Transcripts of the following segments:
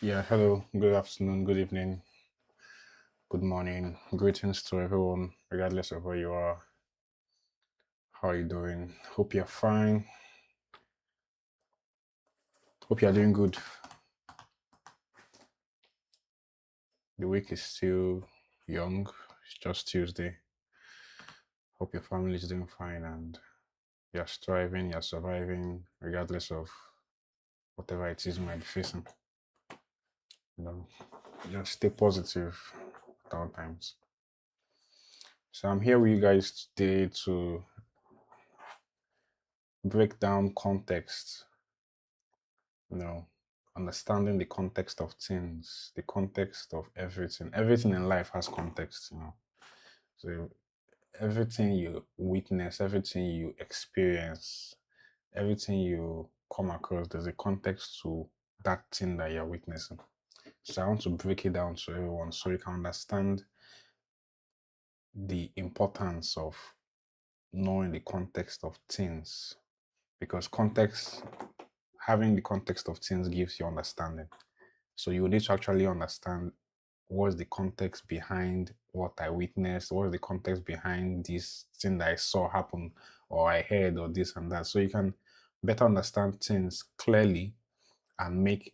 Yeah, hello, good afternoon, good evening, good morning. Greetings to everyone, regardless of where you are. How are you doing? Hope you're fine. Hope you're doing good. The week is still young. It's just Tuesday. Hope your family is doing fine and you're striving, you're surviving, regardless of whatever it is you might be facing. You know, just stay positive at all times. So I'm here with you guys today to break down context, you know, understanding the context of things, the context of everything. Everything in life has context. So everything you witness, everything you experience, everything you come across, there's a context to that thing that you're witnessing. So I want to break it down to everyone so you can understand the importance of knowing the context of things. Because having the context of things gives you understanding. So you need to actually understand what's the context behind what I witnessed, what's the context behind this thing that I saw happen or I heard or this and that. So you can better understand things clearly and make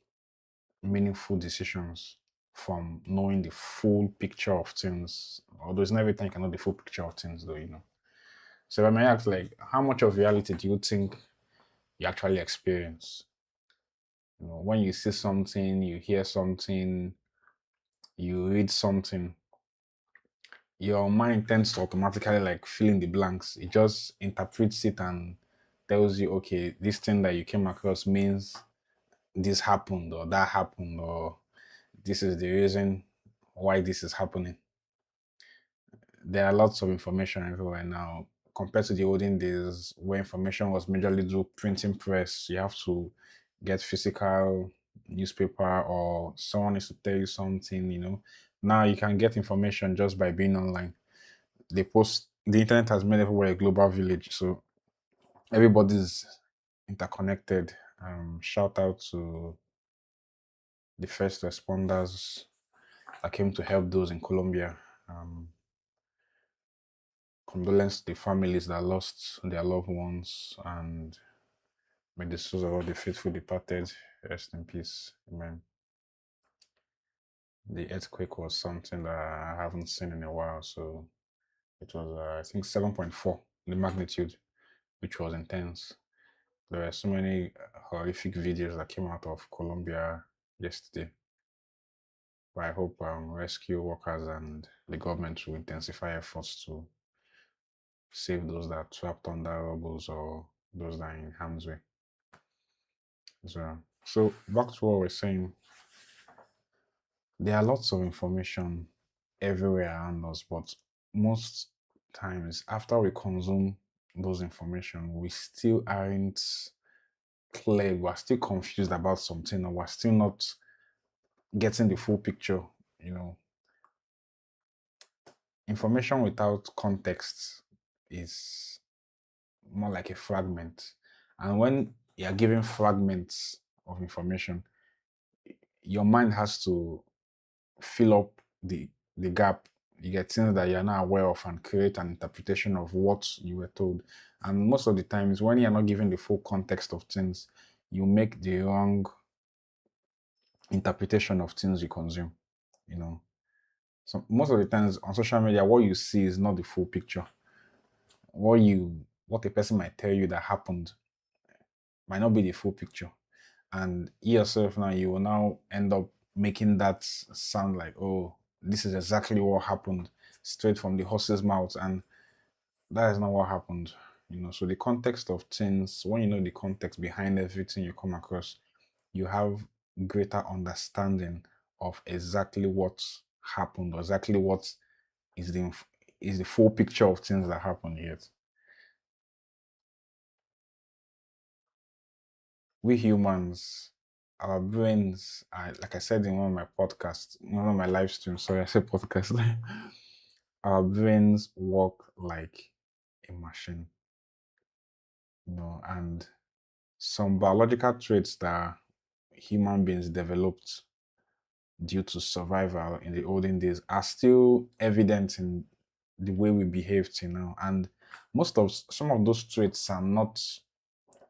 meaningful decisions from knowing the full picture of things. Although it's not every time you can know the full picture of things though. So if I may ask, like, how much of reality do you think you actually experience? When you see something, you hear something, you read something, your mind tends to automatically like fill in the blanks. It just interprets it and tells you, okay, this thing that you came across means this happened or that happened, or this is the reason why this is happening. There are lots of information everywhere now compared to the olden days where information was majorly through printing press. You have to get physical newspaper or someone needs to tell you something. Now you can get information just by being online. The internet has made everywhere a global village, so everybody's interconnected. Shout out to the first responders that came to help those in Colombia. Um, Condolence to the families that lost their loved ones, and may the souls of all the faithful departed rest in peace. Amen. The earthquake was something that I haven't seen in a while, so it was, I think, 7.4, the magnitude, which was intense. There were so many horrific videos that came out of Colombia yesterday. But I hope rescue workers and the government will intensify efforts to save those that are trapped under rubbles or those that are in harm's way. So back to what we're saying, there are lots of information everywhere around us, but most times after we consume those information, we still aren't clear. We're still confused about something, or we're still not getting the full picture. You know, information without context is more like a fragment. And when you're given fragments of information, your mind has to fill up the gap. You get things that you're not aware of and create an interpretation of what you were told. And most of the times, when you're not given the full context of things, you make the wrong interpretation of things you consume. You know, so most of the times on social media, what you see is not the full picture. What a person might tell you that happened might not be the full picture. And you yourself now, you will now end up making that sound like, oh, this is exactly what happened straight from the horse's mouth. And that is not what happened. So the context of things, when you know the context behind everything you come across, you have greater understanding of exactly what happened, or exactly what is the full picture of things that happened yet. We humans, our brains, like I said in one of my podcasts, one of my live streams, sorry, I said podcast, our brains work like a machine, and some biological traits that human beings developed due to survival in the olden days are still evident in the way we behave till now. And some of those traits are not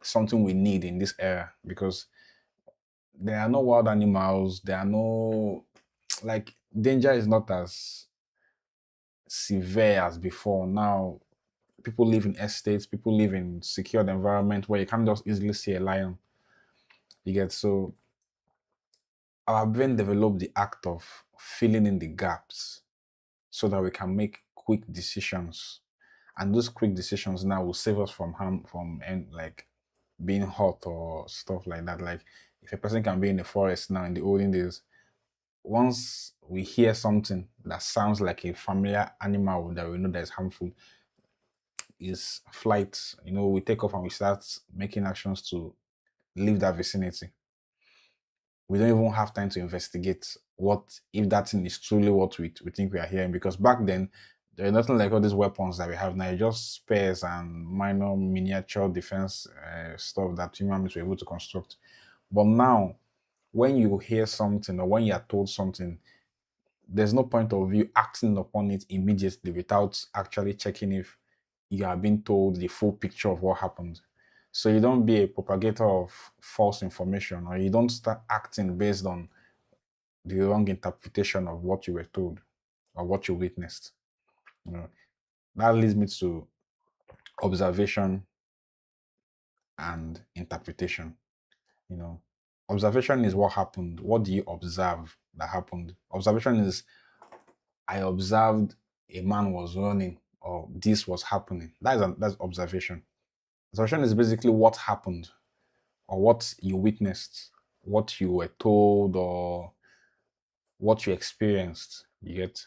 something we need in this era because there are no wild animals, there are no like danger is not as severe as before. Now people live in estates, people live in secured environment where you can't just easily see a lion. You get so our brain developed the act of filling in the gaps so that we can make quick decisions. And those quick decisions now will save us from harm from and like being hurt or stuff like that. Like if a person can be in the forest now in the olden days, once we hear something that sounds like a familiar animal that we know that is harmful, is flight. We take off and we start making actions to leave that vicinity. We don't even have time to investigate what if that thing is truly what we think we are hearing. Because back then, there's nothing like all these weapons that we have now. It's just spares and minor miniature defense stuff that human beings were able to construct. But now, when you hear something or when you are told something, there's no point of you acting upon it immediately without actually checking if you are being told the full picture of what happened. So you don't be a propagator of false information or you don't start acting based on the wrong interpretation of what you were told or what you witnessed. You know, that leads me to observation and interpretation. You know, observation is what happened. What do you observe that happened? Observation is I observed a man was running or this was happening. That's observation. Observation is basically what happened or what you witnessed, what you were told or what you experienced. You get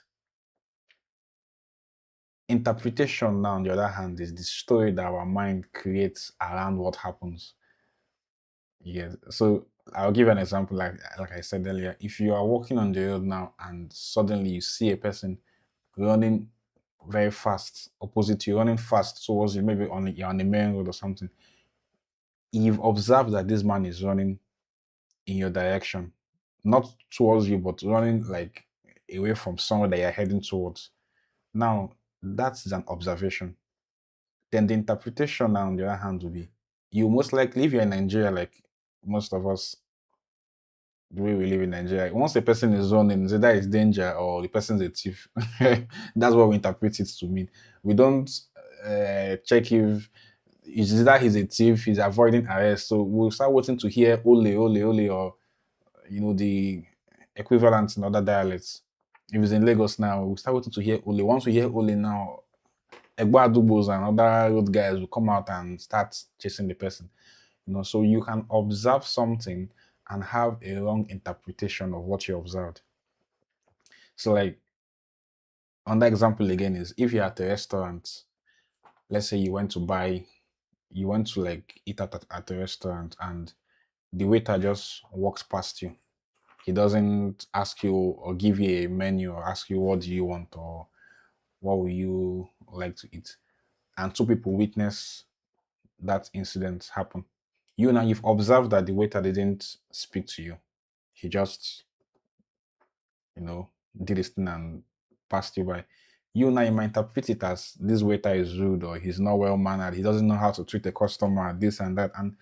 interpretation now, on the other hand, is the story that our mind creates around what happens. Yeah. So I'll give an example, like I said earlier. If you are walking on the road now and suddenly you see a person running very fast opposite you, running fast towards you, maybe you're on the main road or something, you've observed that this man is running in your direction, not towards you, but running like away from somewhere that you're heading towards. Now, that's an observation. Then the interpretation, now, on the other hand, will be you most likely, if you're in Nigeria, like most of us, the way we live in Nigeria, once a person is running, either it's danger or the person's a thief. That's what we interpret it to mean. We don't check if it's either he's a thief, he's avoiding arrest. So we'll start waiting to hear ole, ole, ole, or the equivalent in other dialects. If it's in Lagos now, we start waiting to hear Ole. Once we hear Ole now, Egba Adubos and other road guys will come out and start chasing the person. So you can observe something and have a wrong interpretation of what you observed. So like on that example again is if you're at a restaurant, let's say you went to like eat at a restaurant and the waiter just walks past you. He doesn't ask you or give you a menu or ask you what do you want or what will you like to eat. And two people witness that incident happen. You've observed that the waiter didn't speak to you. He just, did his thing and passed you by. You might interpret it as this waiter is rude or he's not well mannered. He doesn't know how to treat a customer, this and that. And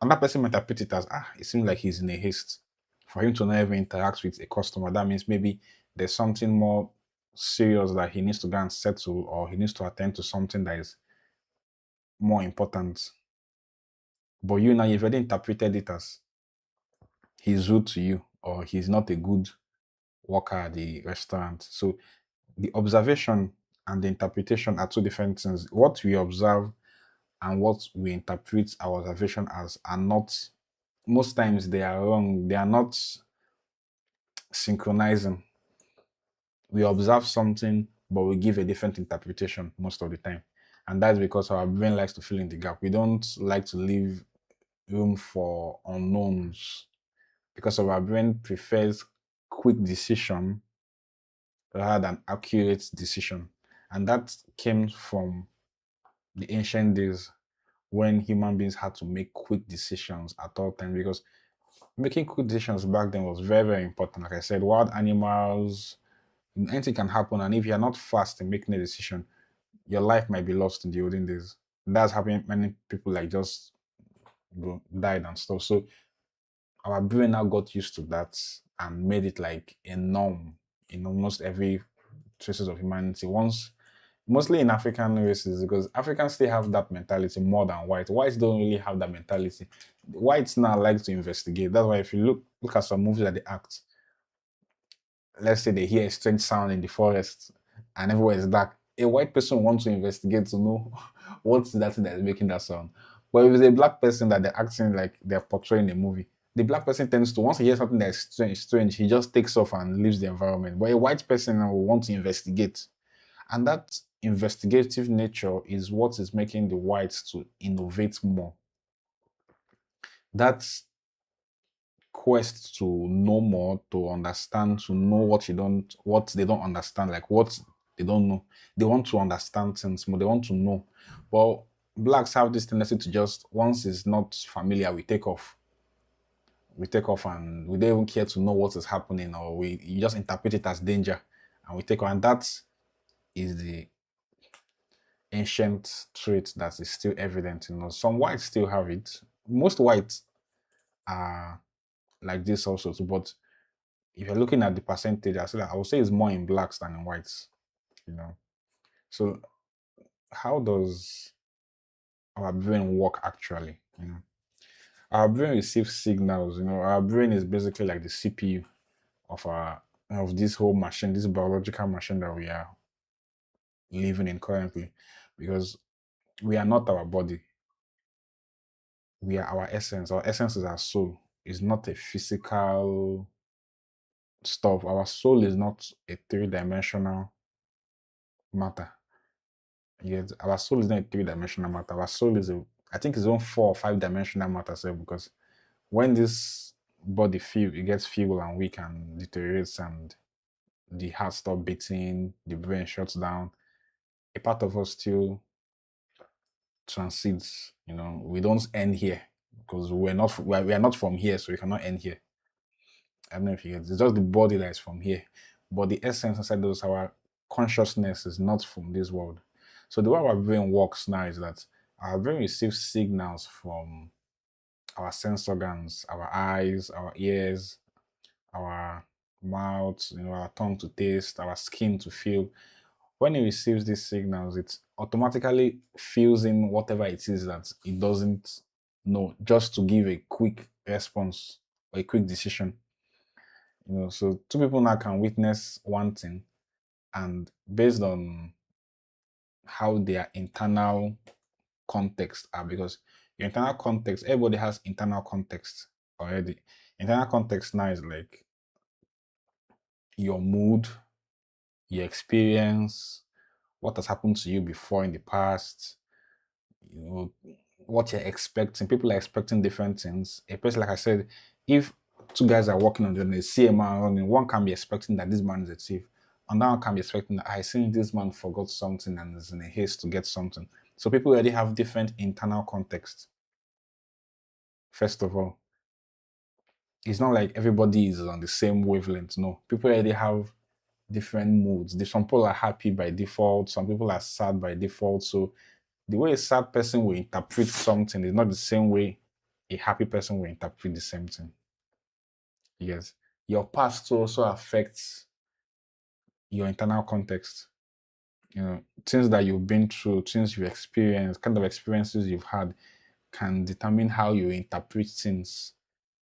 another person might interpret it as, it seems like he's in a haste. For him to not even interact with a customer, that means maybe there's something more serious that he needs to go and settle or he needs to attend to something that is more important. But you've already interpreted it as he's rude to you or he's not a good worker at the restaurant. So the observation and the interpretation are two different things. What we observe and what we interpret our observation as are not, most times they are wrong. They are not synchronizing. We observe something, but we give a different interpretation most of the time. And that's because our brain likes to fill in the gap. We don't like to leave room for unknowns because our brain prefers quick decision rather than accurate decision. And that came from the ancient days when human beings had to make quick decisions at all times because making quick decisions back then was very, very important. Like I said, wild animals, anything can happen, and if you're not fast in making a decision, your life might be lost in the olden days. That's happening. Many people like just died and stuff. So our brain now got used to that and made it like a norm in almost every traces of humanity. Once, mostly in African races, because Africans still have that mentality more than white. Whites don't really have that mentality. Whites now like to investigate. That's why if you look at some movies that they act, let's say they hear a strange sound in the forest and everywhere is dark, a white person wants to investigate to know what's that thing that is making that sound. But if it's a black person that they're acting like they're portraying a movie, the black person tends to, once he hears something that is strange, he just takes off and leaves the environment. But a white person will want to investigate. And that investigative nature is what is making the whites to innovate more. That's quest to know more, to understand, to know what they don't understand, like what they don't know. They want to understand things more, they want to know. But blacks have this tendency to just, once it's not familiar, we take off. We take off and we don't even care to know what is happening, or you just interpret it as danger and we take off. And that is the ancient trait that is still evident in us. Some whites still have it. Most whites are like this also too, but if you're looking at the percentage, I would say it's more in blacks than in whites, you know. So how does our brain work actually? You know, our brain receives signals. You know, our brain is basically like the CPU of this whole machine, this biological machine that we are living in currently, because we are not our body. We are our essence. Our essence is our soul. It's not a physical stuff. Our soul is not a three-dimensional matter. Yes, our soul is not a three-dimensional matter. Our soul is I think it's on 4 or 5 dimensional matter, so because when this body it gets feeble and weak and deteriorates, and the heart stops beating, the brain shuts down, a part of us still transcends. You know, we don't end here because we are not from here, so we cannot end here. I don't know if you get it. It's just the body that is from here. But the essence inside those, our consciousness is not from this world. So the way our brain works now is that our brain receives signals from our sense organs, our eyes, our ears, our mouth, our tongue to taste, our skin to feel. When it receives these signals, it automatically fills in whatever it is that it doesn't know, just to give a quick response or a quick decision. So two people now can witness one thing, and based on how their internal context are, because your internal context, everybody has internal context already. Internal context now is like your mood, your experience, what has happened to you before in the past, you know, what you're expecting. People are expecting different things. A person, like I said, if two guys are working on the see a man running, one can be expecting that this man is a thief. Another one can be expecting that I think this man forgot something and is in a haste to get something. So people already have different internal context. First of all, it's not like everybody is on the same wavelength. No, people already have different moods. Some people are happy by default, some people are sad by default. So the way a sad person will interpret something is not the same way a happy person will interpret the same thing. Yes. Your past also affects your internal context. Things that you've been through, things you've experienced, kind of experiences you've had can determine how you interpret things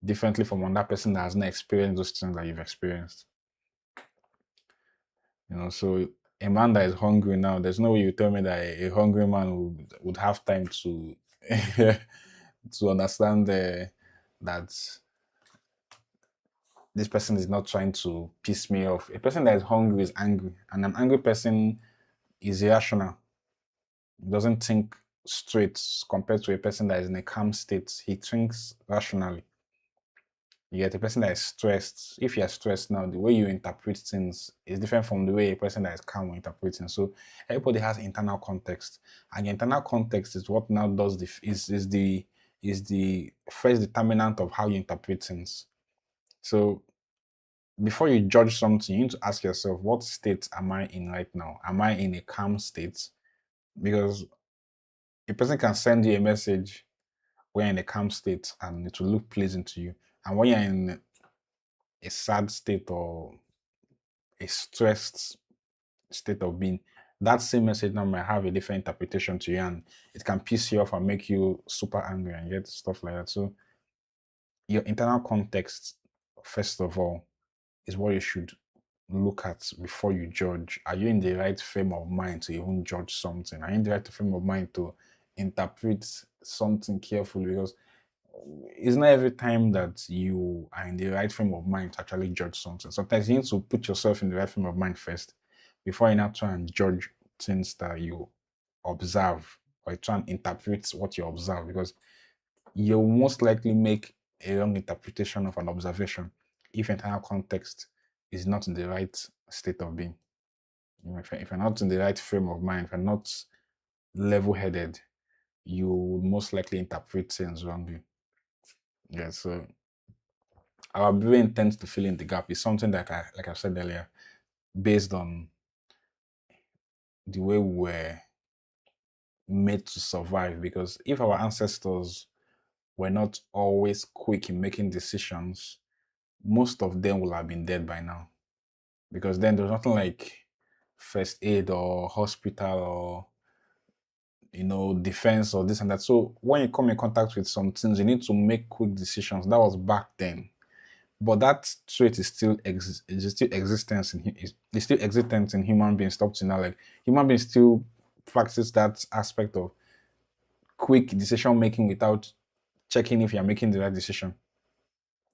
differently from another person that has not experienced those things that you've experienced. So a man that is hungry now, there's no way you tell me that a hungry man would have time to to understand that this person is not trying to piss me off. A person that is hungry is angry, and an angry person is irrational. He doesn't think straight compared to a person that is in a calm state. He thinks rationally. Yet a person that is stressed, if you're stressed now, the way you interpret things is different from the way a person that is calm will interpret things. So everybody has internal context, and the internal context is what now does is is the first determinant of how you interpret things. So before you judge something, you need to ask yourself, what state am I in right now? Am I in a calm state? Because a person can send you a message when you're in a calm state and it will look pleasing to you. And when you're in a sad state or a stressed state of being, that same message now might have a different interpretation to you, and it can piss you off and make you super angry and get stuff like that. So your internal context, first of all, is what you should look at before you judge. Are you in the right frame of mind to even judge something? Are you in the right frame of mind to interpret something carefully? Because it's not every time that you are in the right frame of mind to actually judge something. Sometimes you need to put yourself in the right frame of mind first before you now try and judge things that you observe, or try and interpret what you observe, because you'll most likely make a wrong interpretation of an observation if entire context is not in the right state of being. If you're not in the right frame of mind, if you're not level-headed, you will most likely interpret things wrongly. Yeah, so our brain tends to fill in the gap. It's something that, like I said earlier, based on the way we were made to survive. Because if our ancestors were not always quick in making decisions, most of them will have been dead by now. Because then there's nothing like first aid or hospital or defense or this and that. So when you come in contact with some things, you need to make quick decisions. That was back then. But that trait is still existent in human beings up to now. Like human beings still practice that aspect of quick decision making without checking if you're making the right decision.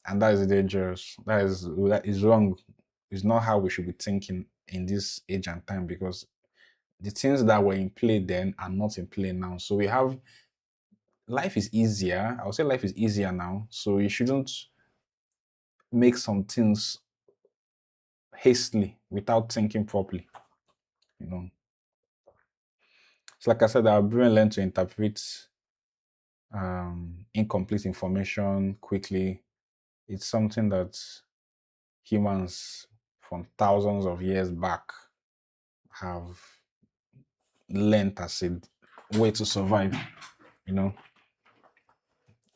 And that is dangerous. That is wrong. It's not how we should be thinking in this age and time, because the things that were in play then are not in play now. So life is easier. I would say life is easier now. So you shouldn't make some things hastily without thinking properly. So like I said, our brain learn to interpret incomplete information quickly. It's something that humans from thousands of years back have learned as a way to survive,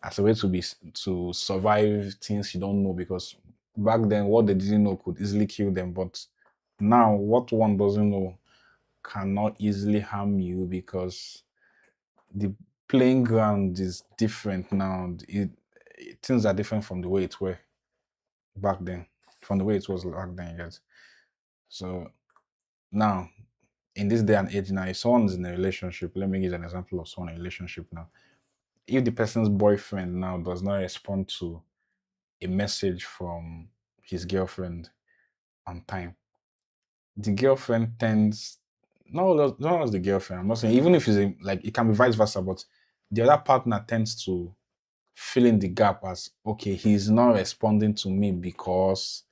as a way to survive things you don't know, because back then what they didn't know could easily kill them, but now what one doesn't know cannot easily harm you, because the playing ground is different now. Things are different from the way it were back then, from the way it was back then, yes. So now, in this day and age now, if someone's in a relationship, let me give an example of someone in a relationship now. If the person's boyfriend now does not respond to a message from his girlfriend on time, the girlfriend tends, not as the girlfriend, I'm not saying, even if it's like it can be vice versa, but the other partner tends to fill in the gap as, okay, he's not responding to me because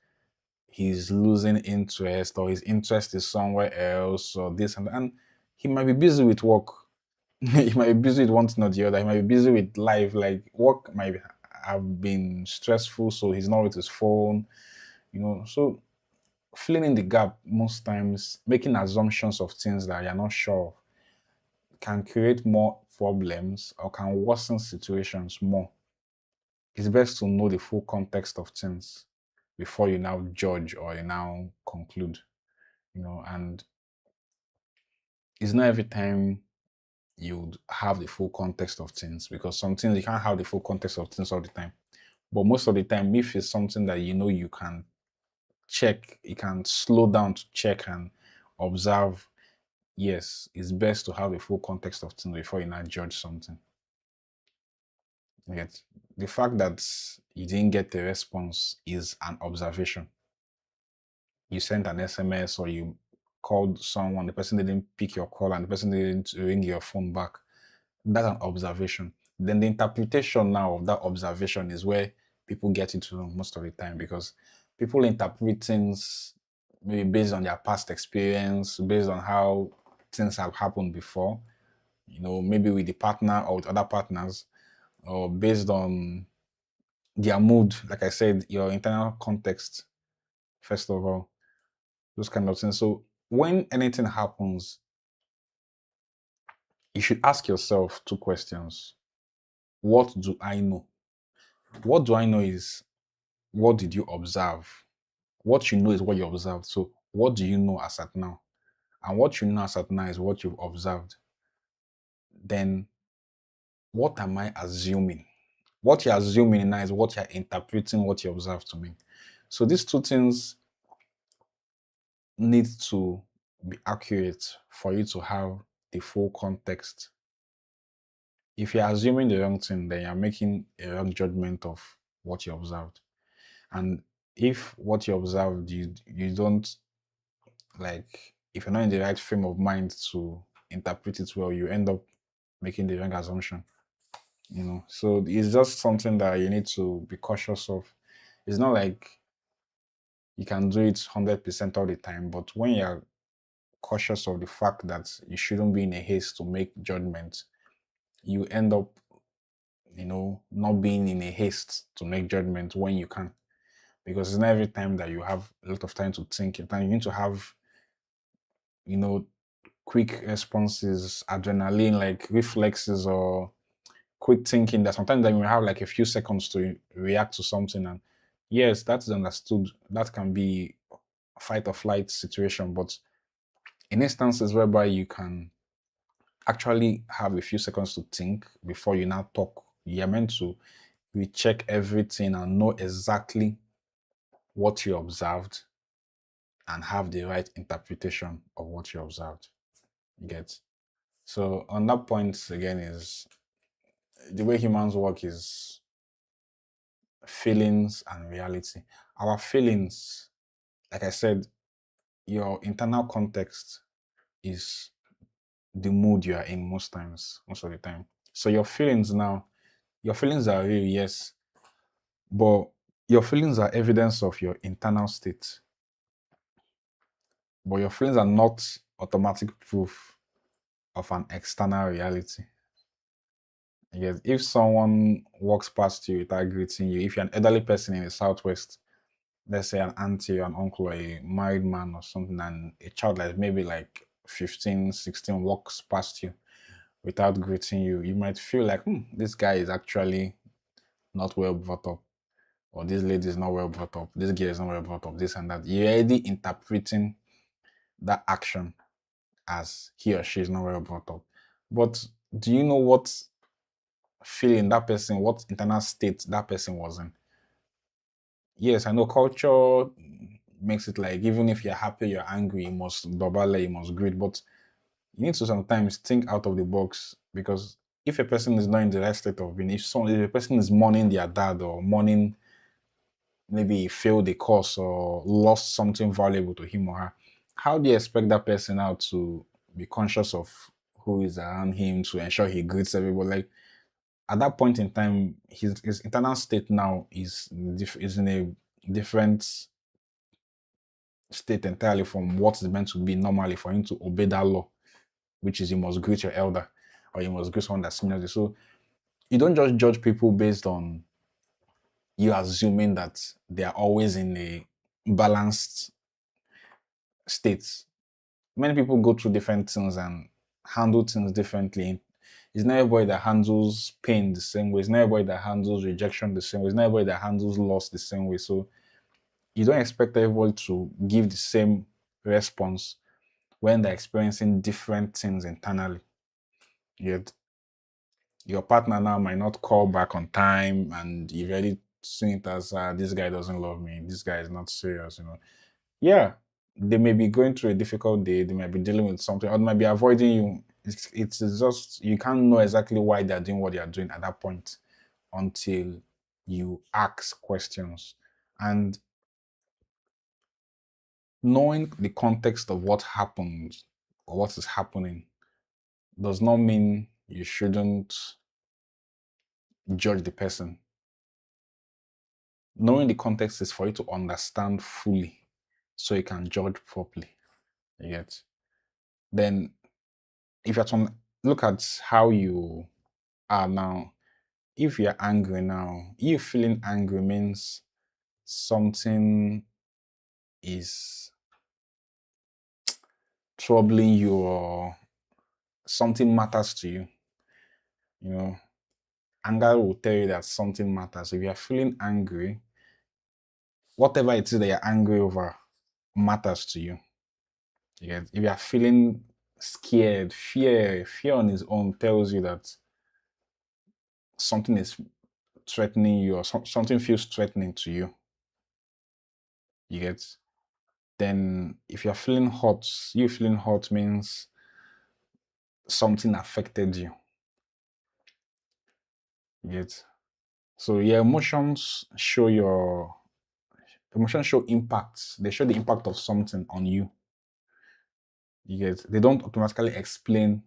he's losing interest, or his interest is somewhere else, or this and he might be busy with work. He might be busy with one thing or the other. He might be busy with life. Like work might have been stressful, so he's not with his phone. So filling in the gap most times, making assumptions of things that you're not sure of, can create more problems or can worsen situations more. It's best to know the full context of things before you now judge or you now conclude. And it's not every time you have the full context of things, because some things you can't have the full context of things all the time. But most of the time, if it's something that you can check, you can slow down to check and observe, yes, it's best to have the full context of things before you now judge something. Yet the fact that you didn't get a response is an observation. You sent an SMS or you called someone, the person didn't pick your call and the person didn't ring your phone back. That's an observation. Then the interpretation now of that observation is where people get it wrong most of the time, because people interpret things maybe based on their past experience, based on how things have happened before, maybe with the partner or with other partners. or based on their mood. Like I said, your internal context, first of all, those kind of things. So when anything happens, you should ask yourself two questions. What do I know? What do I know is what did you observe? What you know is what you observed. So what do you know as at now? And what you know as at now is what you've observed. Then what am I assuming? What you're assuming now is what you're interpreting what you observe to mean. So these two things need to be accurate for you to have the full context. If you're assuming the wrong thing, then you're making a wrong judgment of what you observed. And if what you observed, you don't like, if you're not in the right frame of mind to interpret it well, you end up making the wrong assumption. So it's just something that you need to be cautious of. It's not like you can do it 100% all the time, but when you're cautious of the fact that you shouldn't be in a haste to make judgments, you end up, not being in a haste to make judgments when you can. Because it's not every time that you have a lot of time to think. You need to have, you know, quick responses, adrenaline, like reflexes or quick thinking, that sometimes that you have like a few seconds to react to something. And yes, that is understood. That can be a fight or flight situation. But in instances whereby you can actually have a few seconds to think before you now talk, you're meant to recheck everything and know exactly what you observed and have the right interpretation of what you observed. You get? So on that point again is the way humans work is feelings and reality. Our feelings, like I said, your internal context is the mood you are in most of the time. So your feelings are real, yes, but your feelings are evidence of your internal state. But your feelings are not automatic proof of an external reality. Yes, if someone walks past you without greeting you, if you're an elderly person in the southwest, let's say an auntie or an uncle or a married man or something, and a child like maybe like 15, 16 walks past you without greeting you, you might feel like, this guy is actually not well brought up, or this lady is not well brought up, this girl is not well brought up, this and that. You're already interpreting that action as he or she is not well brought up. But do you know what feeling that person, what internal state that person was in? Yes, I know culture makes it like even if you're happy, you're angry, you must babale, you must greet, but you need to sometimes think out of the box, because if a person is not in the right state of being, if a person is mourning their dad or mourning maybe he failed a course or lost something valuable to him or her, how do you expect that person now to be conscious of who is around him to ensure he greets everybody? Like at that point in time, his internal state now is in a different state entirely from what is meant to be normally for him to obey that law, which is you must greet your elder or you must greet someone that's senior to you. So you don't just judge people based on you assuming that they are always in a balanced state. Many people go through different things and handle things differently. It's not everybody that handles pain the same way. It's not everybody that handles rejection the same way. It's not everybody that handles loss the same way. So you don't expect everybody to give the same response when they're experiencing different things internally. Yet your partner now might not call back on time and you've already seen it as this guy doesn't love me, this guy is not serious. Yeah, they may be going through a difficult day, they might be dealing with something, or they might be avoiding you. It's just you can't know exactly why they're doing what they're doing at that point until you ask questions. And knowing the context of what happened or what is happening does not mean you shouldn't judge the person. Knowing the context is for you to understand fully so you can judge properly. You get? Then if you have to look at how you are now, if you're angry now, you feeling angry means something is troubling you or something matters to you. You know, anger will tell you that something matters. If you're feeling angry, whatever it is that you're angry over matters to you. If you're feeling scared, fear on its own tells you that something is threatening you or something feels threatening to you. You get? Then if you're feeling hot, you feeling hot means something affected you. You get? So your emotions show impacts. They show the impact of something on you. You get? They don't automatically explain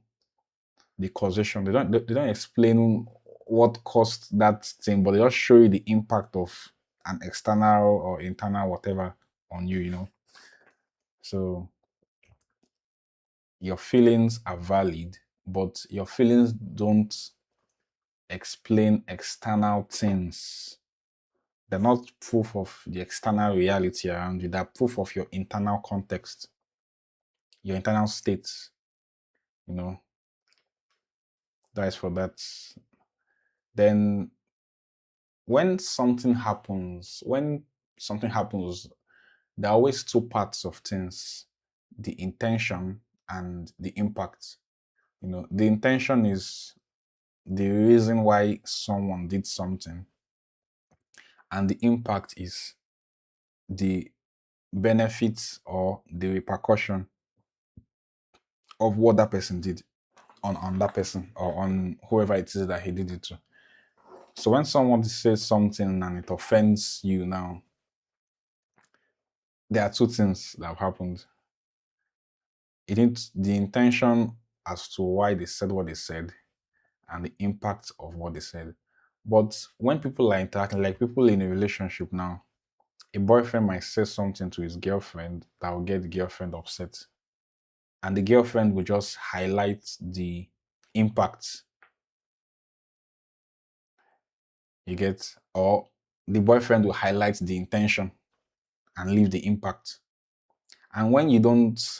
the causation. They don't explain what caused that thing, but they just show you the impact of an external or internal whatever on you, So your feelings are valid, but your feelings don't explain external things. They're not proof of the external reality around you. They're proof of your internal context, your internal state, you know. That is for that. Then when something happens, there are always two parts of things: the intention and the impact. The intention is the reason why someone did something, and the impact is the benefits or the repercussion of what that person did on that person or on whoever it is that he did it to. So when someone says something and it offends you now, there are two things that have happened. It needs the intention as to why they said what they said and the impact of what they said. But when people are interacting, like people in a relationship now, a boyfriend might say something to his girlfriend that will get the girlfriend upset. And the girlfriend will just highlight the impact. You get? Or the boyfriend will highlight the intention and leave the impact. And when you don't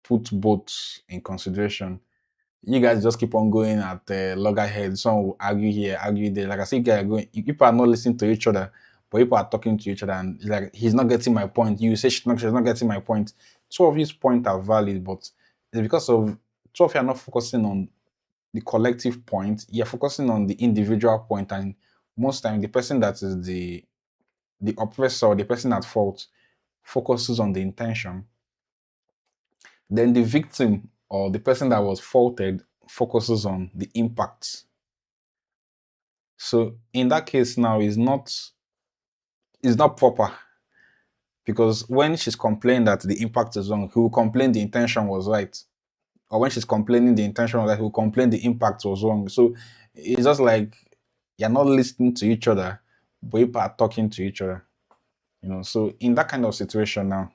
put both in consideration, you guys just keep on going at loggerheads. Some will argue here, argue there. Like I say, you guys are going. People are not listening to each other, but people are talking to each other, and like he's not getting my point. You say she's not getting my point. Two of his points are valid, but it's because of two of you are not focusing on the collective point. You're focusing on the individual point, and most time the person that is the oppressor, the person at fault, focuses on the intention. Then the victim or the person that was faulted focuses on the impact. So in that case now is not proper, because when she's complaining that the impact is wrong, he will complain the intention was right. Or when she's complaining the intention was right, he will complain the impact was wrong. So it's just like you're not listening to each other, but people are talking to each other. So in that kind of situation now,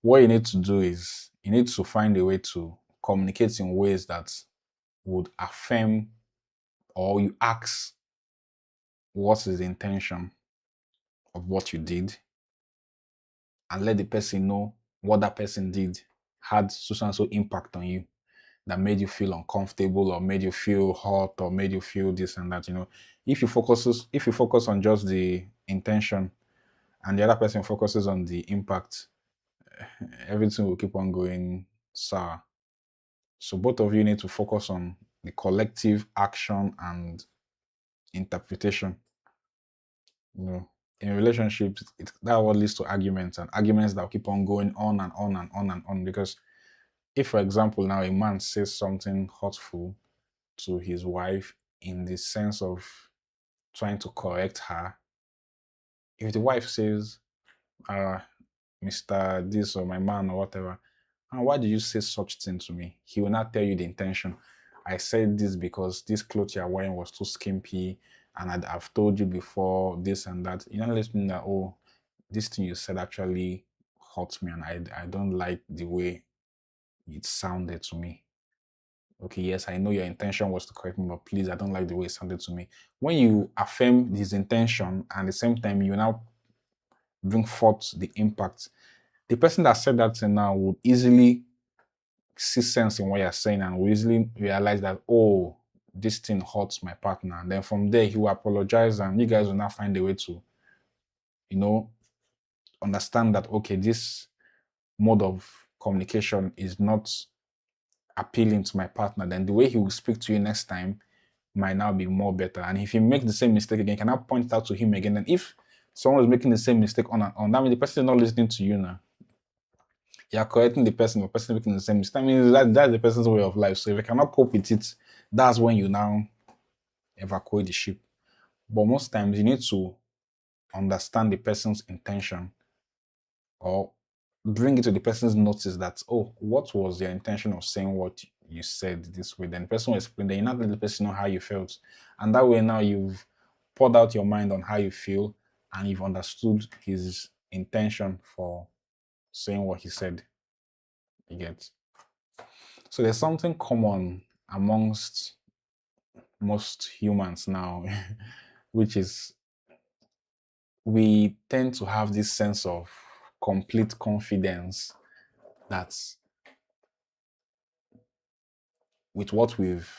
what you need to do is you need to find a way to communicate in ways that would affirm, or you ask what is the intention of what you did, and let the person know what that person did had so and so impact on you that made you feel uncomfortable or made you feel hot or made you feel this and that. If you focus on just the intention and the other person focuses on the impact, everything will keep on going sour. So both of you need to focus on the collective action and interpretation. In relationships, that what leads to arguments, and arguments that will keep on going on and on and on and on. Because if, for example, now a man says something hurtful to his wife in the sense of trying to correct her, if the wife says, Mr. This or my man or whatever, and why did you say such thing to me? He will not tell you the intention. I said this because this clothes you're wearing was too skimpy, and I've told you before this and that. You're not listening that, oh, this thing you said actually hurt me, and I don't like the way it sounded to me. okay, yes, I know your intention was to correct me, but please, I don't like the way it sounded to me. When you affirm his intention and at the same time you now bring forth the impact, the person that said that thing now would easily see sense in what you're saying and will easily realize that, oh, this thing hurts my partner. And then from there, he will apologize and you guys will now find a way to, you know, understand that, okay, this mode of communication is not appealing to my partner. Then the way he will speak to you next time might now be more better. And if he makes the same mistake again, you can now point it out to him again. And if someone is making the same mistake on and on, that means the person is not listening to you now. You're correcting the person making the same mistake. I mean, that's the person's way of life. So if you cannot cope with it, that's when you now evacuate the ship. But most times you need to understand the person's intention or bring it to the person's notice that, oh, what was your intention of saying what you said this way? Then the person will explain, then you not let the person know how you felt. And that way now you've poured out your mind on how you feel and you've understood his intention for saying what he said. You get? So there's something common amongst most humans now, which is we tend to have this sense of complete confidence that with what we've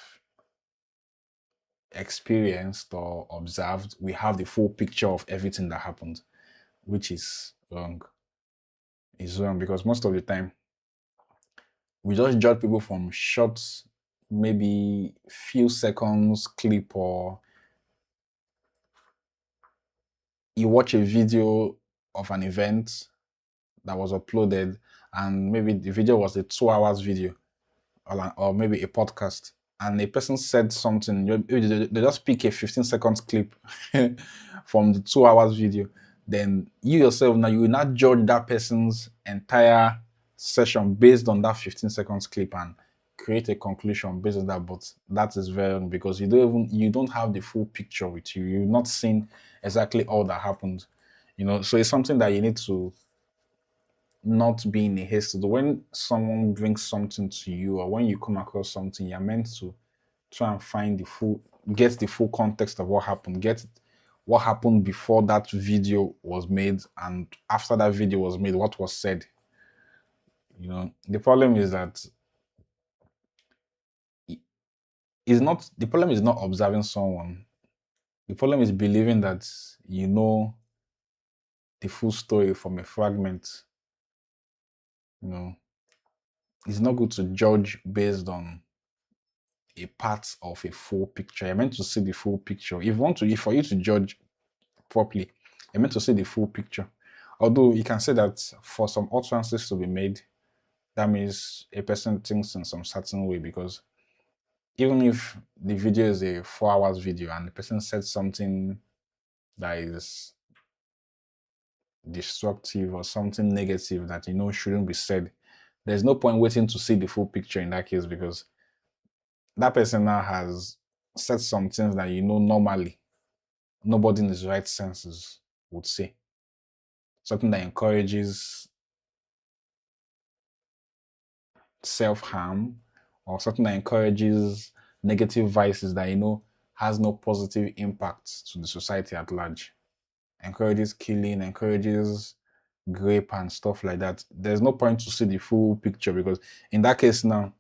experienced or observed, we have the full picture of everything that happened, which is wrong. It's wrong because most of the time we just judge people from short, maybe few seconds clip, or you watch a video of an event that was uploaded and maybe the video was a 2 hours video or maybe a podcast and a person said something, they just pick a 15 seconds clip from the 2 hours video, then you yourself now you will not judge that person's entire session based on that 15 seconds clip and create a conclusion based on that. But that is very wrong because you don't have the full picture with you. You've not seen exactly all that happened. So it's something that you need to not be in a haste to do. When someone brings something to you or when you come across something, you're meant to try and get the full context of what happened, get what happened before that video was made and after that video was made, what was said. The problem is that the problem is not observing someone. The problem is believing that you know the full story from a fragment. It's not good to judge based on a part of a full picture. You're meant to see the full picture. If for you to judge properly, you're meant to see the full picture. Although you can say that for some utterances to be made, that means a person thinks in some certain way, because even if the video is a 4 hours video and the person said something that is destructive or something negative that shouldn't be said, there's no point waiting to see the full picture in that case, because that person now has said some things that normally nobody in his right senses would say. Something that encourages self-harm or something that encourages negative vices that has no positive impact to the society at large. Encourages killing, encourages rape and stuff like that. There's no point to see the full picture, because in that case now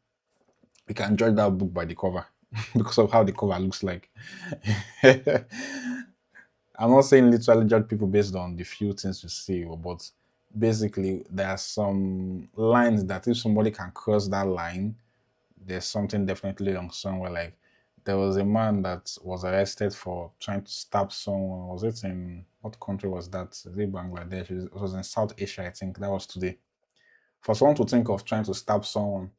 we can judge that book by the cover because of how the cover looks like. I'm not saying literally judge people based on the few things you see, but basically there are some lines that if somebody can cross that line, there's something definitely wrong somewhere. Like there was a man that was arrested for trying to stab someone. Was it in what country was that? Is it Bangladesh? It was in South Asia, I think. That was today. For someone to think of trying to stab someone,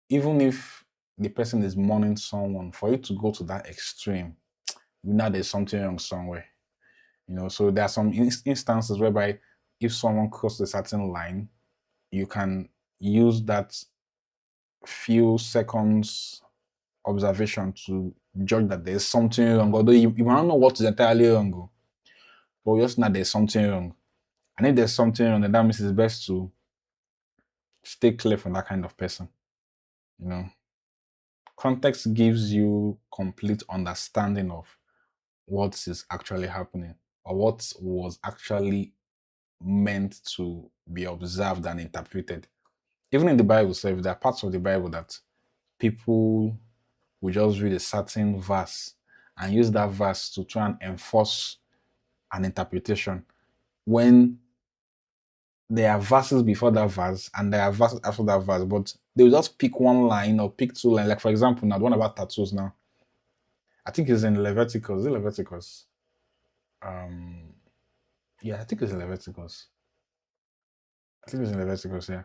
even if the person is mourning someone, for you to go to that extreme, there's something wrong somewhere. So there are some instances whereby if someone crosses a certain line, you can use that few seconds observation to judge that there's something wrong, although you might not know what is entirely wrong, but just know there's something wrong. And if there's something wrong, then that means it's best to stay clear from that kind of person. Context gives you complete understanding of what is actually happening or what was actually meant to be observed and interpreted. Even in the Bible itself, there are parts of the Bible that people will just read a certain verse and use that verse to try and enforce an interpretation when there are verses before that verse and there are verses after that verse, but they'll just pick one line or pick two lines. Like, for example, now the one about tattoos now. I think it's in Leviticus. Is it Leviticus? Um, yeah, I think it's in Leviticus. I think it's in Leviticus, yeah.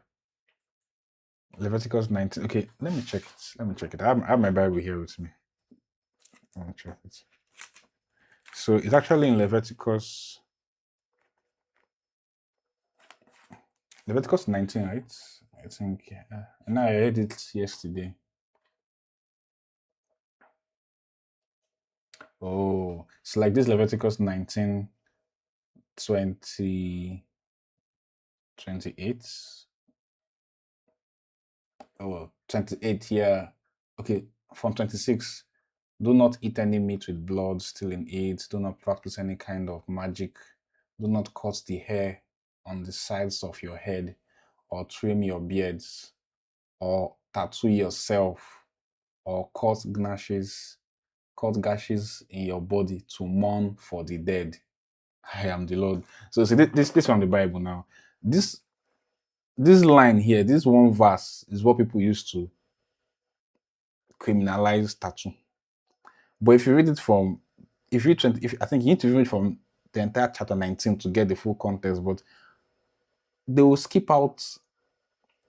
Leviticus 19. Okay, let me check it. Let me check it. I have my Bible here with me. Let me check it. So it's actually in Leviticus 19, right? I think. And I read it yesterday. Oh, it's like this Leviticus 19, 20, 28. Oh, 28, yeah. Okay, from 26. Do not eat any meat with blood still in it. Do not practice any kind of magic. Do not cut the hair on the sides of your head or trim your beards or tattoo yourself or cut gashes in your body to mourn for the dead. I am the Lord. So see this from the Bible now. This line here, this one verse is what people used to criminalize tattoo. But if you read it from, if you 20, if I think you need to read from the entire chapter 19 to get the full context, but they will skip out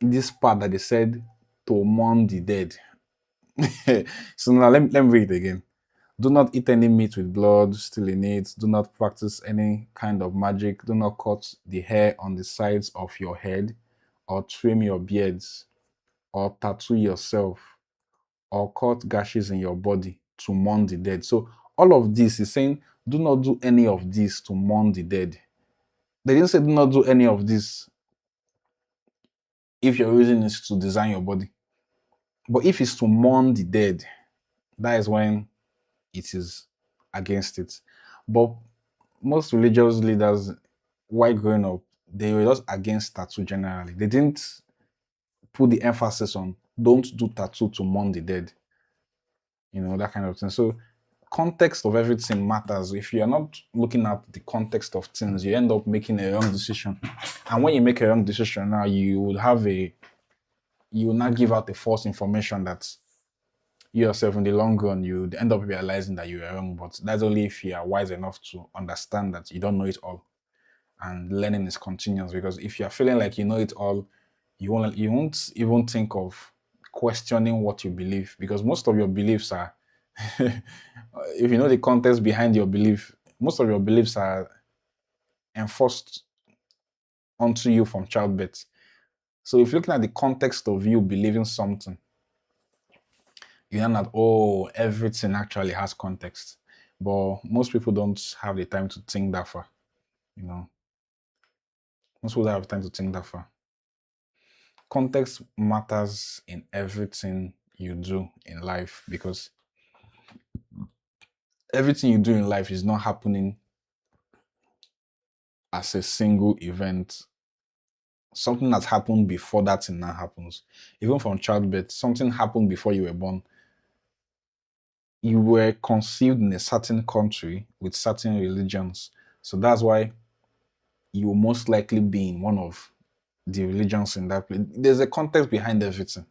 this part that they said to mourn the dead. So now let me read it again. Do not eat any meat with blood still in it. Do not practice any kind of magic. Do not cut the hair on the sides of your head, or trim your beards, or tattoo yourself, or cut gashes in your body to mourn the dead. So all of this is saying, do not do any of this to mourn the dead. They didn't say do not do any of this if your reason is to design your body. But if it's to mourn the dead, that is when it is against it. But most religious leaders, while growing up, they were just against tattoo generally. They didn't put the emphasis on don't do tattoo to mourn the dead, that kind of thing. So context of everything matters. If you are not looking at the context of things, you end up making a wrong decision. And when you make a wrong decision now, you will not give out the false information that you yourself in the long run, you'd end up realizing that you were wrong. But that's only if you are wise enough to understand that you don't know it all. And learning is continuous, because if you're feeling like you know it all, you won't even think of questioning what you believe, because most of your beliefs are if you know the context behind your belief, most of your beliefs are enforced onto you from childbirth. So if you're looking at the context of you believing something, you know that, oh, everything actually has context. But most people don't have the time to think that far. Most people don't have time to think that far. Context matters in everything you do in life, because everything you do in life is not happening as a single event. Something that's happened before that thing now happens. Even from childbirth, something happened before you were born. You were conceived in a certain country with certain religions. So that's why you will most likely be in one of the religions in that place. There's a context behind everything.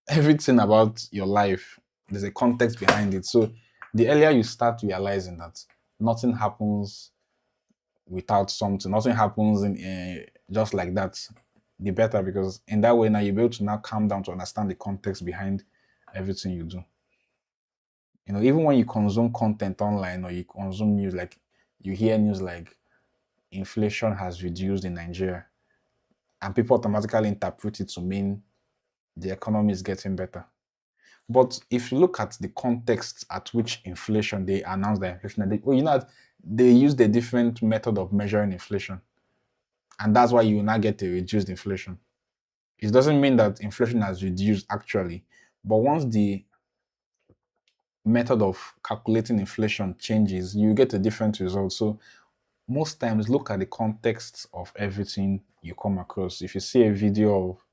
Everything about your life, there's a context behind it. So the earlier you start realizing that nothing happens without something, nothing happens in just like that, the better, because in that way now you'll be able to now calm down to understand the context behind everything you do. Even when you consume content online or you consume news, like you hear news like inflation has reduced in Nigeria, and people automatically interpret it to mean the economy is getting better. But if you look at the context at which inflation, they announced the inflation, they used a different method of measuring inflation. And that's why you will not get a reduced inflation. It doesn't mean that inflation has reduced actually, But once the method of calculating inflation changes, you get a different result. So most times look at the context of everything you come across. If you see a video of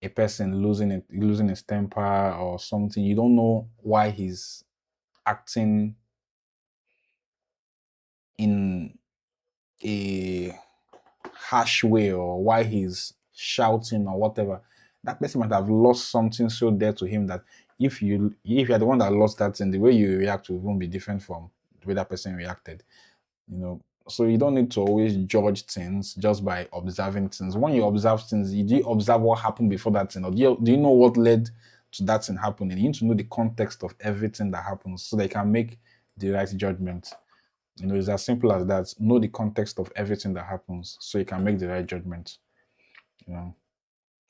a person losing his temper or something, you don't know why he's acting in a harsh way or why he's shouting or whatever. That person might have lost something so dear to him that if you're the one that lost that thing, the way you react will even be different from the way that person reacted. So you don't need to always judge things just by observing things. When you observe things, do you observe what happened before that thing, or do you know what led to that thing happening? You need to know the context of everything that happens so they can make the right judgment. It's as simple as that. Know the context of everything that happens so you can make the right judgment. You know,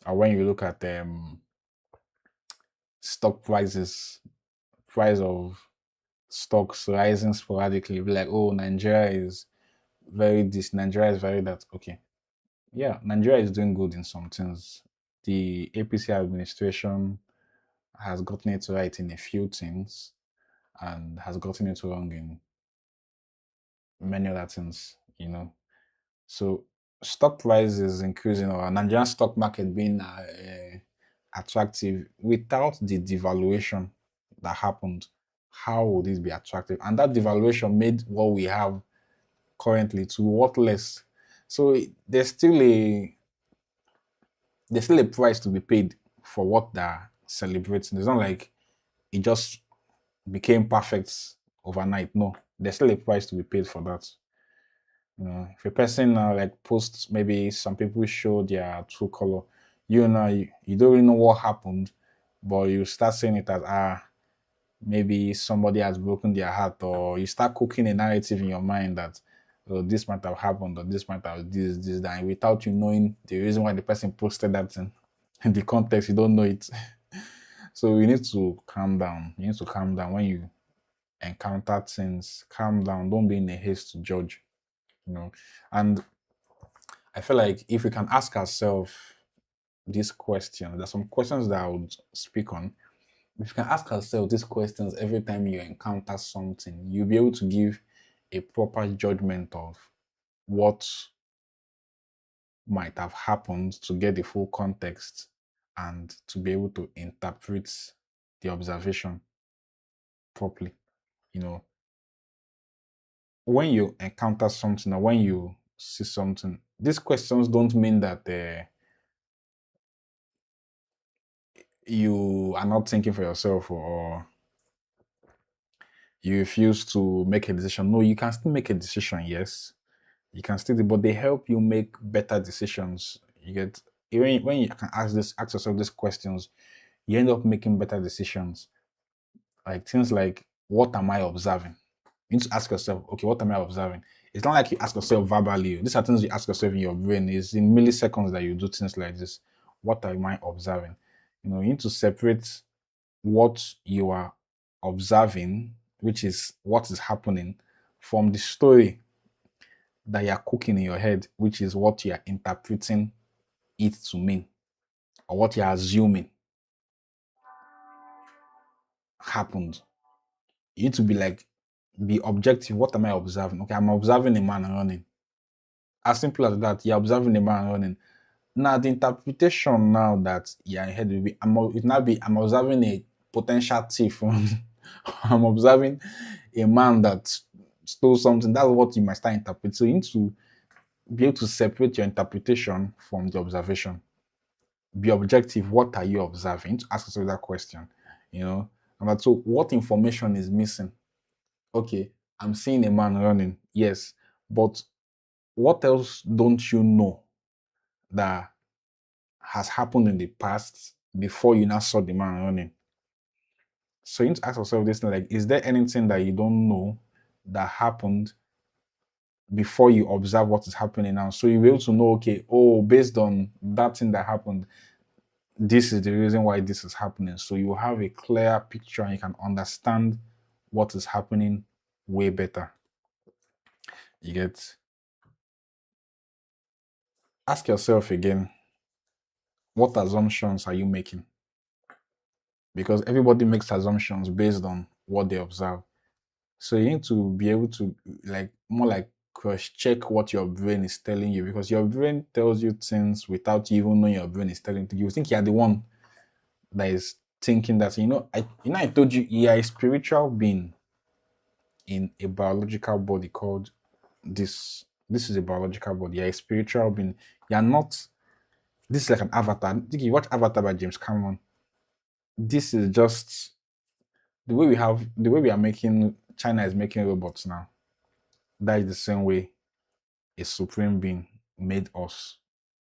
and when you look at stock prices, price of stocks rising sporadically, be like, oh, Nigeria is very this, Nigeria is very that. Okay, yeah, Nigeria is doing good in some things. The APC administration has gotten it right in a few things and has gotten it wrong in many other things. So stock price is increasing, or Nigerian stock market being attractive without the devaluation that happened. How would it be attractive? And that devaluation made what we have currently to worthless. So there's still a price to be paid for what they're celebrating. It's not like it just became perfect overnight. No, there's still a price to be paid for that. If a person like posts, maybe some people show their true color, you don't really know what happened, but you start saying it as maybe somebody has broken their heart, or you start cooking a narrative in your mind that this might have happened, or this might have this, that, and without you knowing the reason why the person posted that thing, in the context, you don't know it. So you need to calm down. You need to calm down when you encounter things. Calm down. Don't be in a haste to judge. And I feel like if we can ask ourselves these questions, there's some questions that I would speak on. If you can ask ourselves these questions every time you encounter something, you'll be able to give a proper judgment of what might have happened, to get the full context and to be able to interpret the observation properly. You know, when you encounter something or when you see something, these questions don't mean that you are not thinking for yourself, or you refuse to make a decision. No, you can still make a decision, yes. You can still, but they help you make better decisions. You get when you can ask yourself these questions, you end up making better decisions. Like things like, what am I observing? You need to ask yourself, okay, what am I observing? It's not like you ask yourself verbally. These are things you ask yourself in your brain. It's in milliseconds that you do things like this. What am I observing? You need to separate what you are observing, which is what is happening, from the story that you're cooking in your head, which is what you're interpreting it to mean, or what you're assuming happened. You need to be objective. What am I observing? Okay, I'm observing a man running. As simple as that. You're observing a man running. Now the interpretation now that you're ahead will be, I'm observing a potential thief. I'm observing a man that stole something. That's what you might start interpreting. So you need to be able to separate your interpretation from the observation. Be objective. What are you observing? To ask yourself that question. You know. Number two, what information is missing? Okay, I'm seeing a man running. Yes, but what else don't you know that has happened in the past before you now saw the man running? So you need to ask yourself this thing, like, is there anything that you don't know that happened before you observe what is happening now? So you'll be able to know, okay, oh, based on that thing that happened, this is the reason why this is happening. So you have a clear picture and you can understand what is happening way better. You get, ask yourself again, what assumptions are you making? because everybody makes assumptions based on what they observe. So you need to be able to like more like cross check what your brain is telling you, because your brain tells you things without you even knowing your brain is telling you. You think you're the one that is thinking that, I told you you are a spiritual being in a biological body called this. This is a biological body. You're a spiritual being. You're not. This is like an avatar. Think you watch Avatar by James Cameron. This is just the way we are making. China is making robots now. That is the same way a supreme being made us,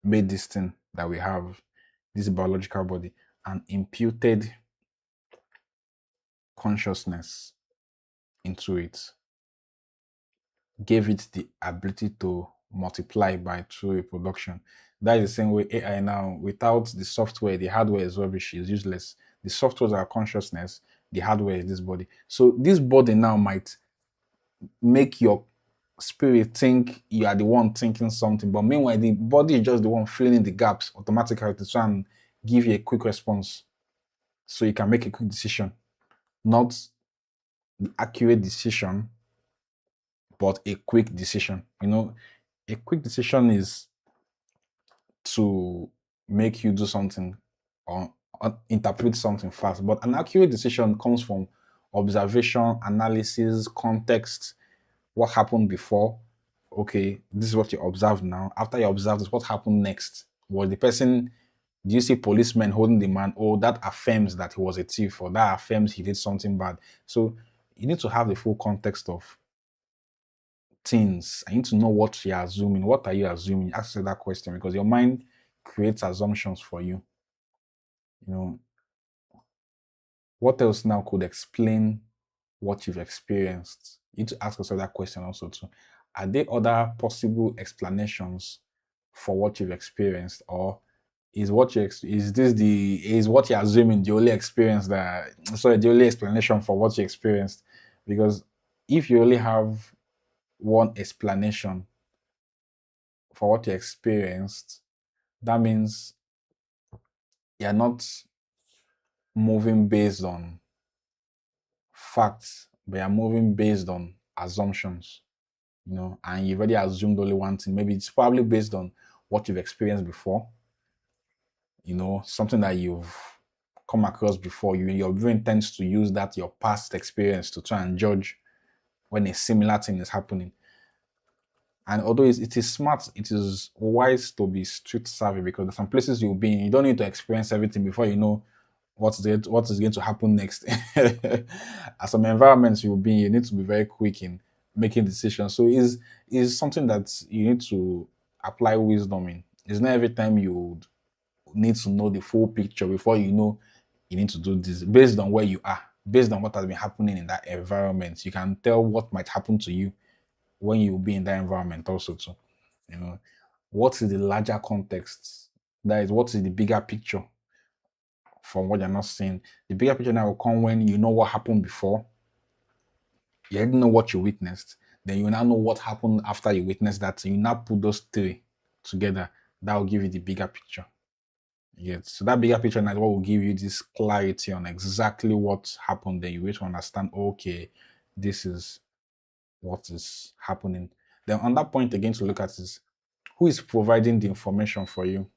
made this thing that we have, this biological body, and imputed consciousness into it, gave it the ability to multiply by true reproduction. That is the same way AI now, without the software, the hardware is rubbish, is useless. The software is our consciousness, the hardware is this body. So this body now might make your spirit think you are the one thinking something, but meanwhile the body is just the one filling in the gaps automatically to try and give you a quick response so you can make a quick decision, not the accurate decision, but a quick decision. A quick decision is to make you do something or interpret something fast, but an accurate decision comes from observation, analysis, context, what happened before. Okay, this is what you observed now. After you observed this, what happened next? Was the person, do you see policemen holding the man? Oh, that affirms that he was a thief, or that affirms he did something bad. So you need to have the full context of things. I need to know what you're assuming. What are you assuming? Ask yourself that question, because your mind creates assumptions for you. You know, what else now could explain what you've experienced? You need to ask yourself that question also too. Are there other possible explanations for what you've experienced, or is what you is what you're assuming the only experience that sorry the only explanation for what you experienced? Because if you only have one explanation for what you experienced, that means you're not moving based on facts, but you're moving based on assumptions, and you've already assumed only one thing. Maybe it's probably based on what you've experienced before, something that you've come across before. Your brain tends to use that, your past experience, to try and judge when a similar thing is happening. And although it is smart, it is wise to be street savvy, because there's some places you'll be in, you don't need to experience everything before you know what is going to happen next. As some environments you'll be in, you need to be very quick in making decisions. So is something that you need to apply wisdom in. It's not every time you need to know the full picture before you know you need to do this. Based on where you are, based on what has been happening in that environment, you can tell what might happen to you when you be in that environment also too. What is the larger context? That is, what is the bigger picture from what you're not seeing? The bigger picture now will come when you know what happened before. You already know what you witnessed. Then you now know what happened after you witnessed that. So you now put those three together. That will give you the bigger picture. Yes. So that bigger picture now is what will give you this clarity on exactly what happened. Then you will to understand, okay, this is what is happening. Then on that point again to look at is, who is providing the information for you?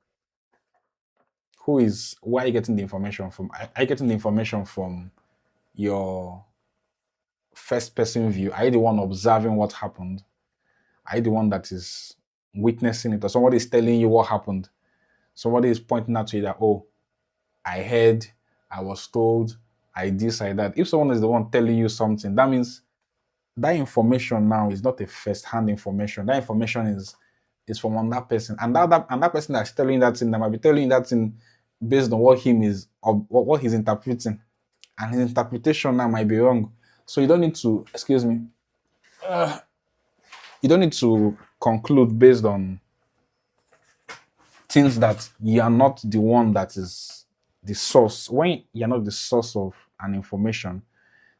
Where are you getting the information from? Are you getting the information from your first person view? Are you the one observing what happened? Are you the one that is witnessing it? Or somebody is telling you what happened? Somebody is pointing out to you that, oh, I heard, I was told, I this, I that. If someone is the one telling you something, that means that information now is not a first-hand information. That information is from another person, and that person that's telling you that thing, that might be telling you that thing based on what he's interpreting, and his interpretation now might be wrong. So you don't need to, excuse me, you don't need to conclude based on things that you are not the one that is the source. When you're not the source of an information,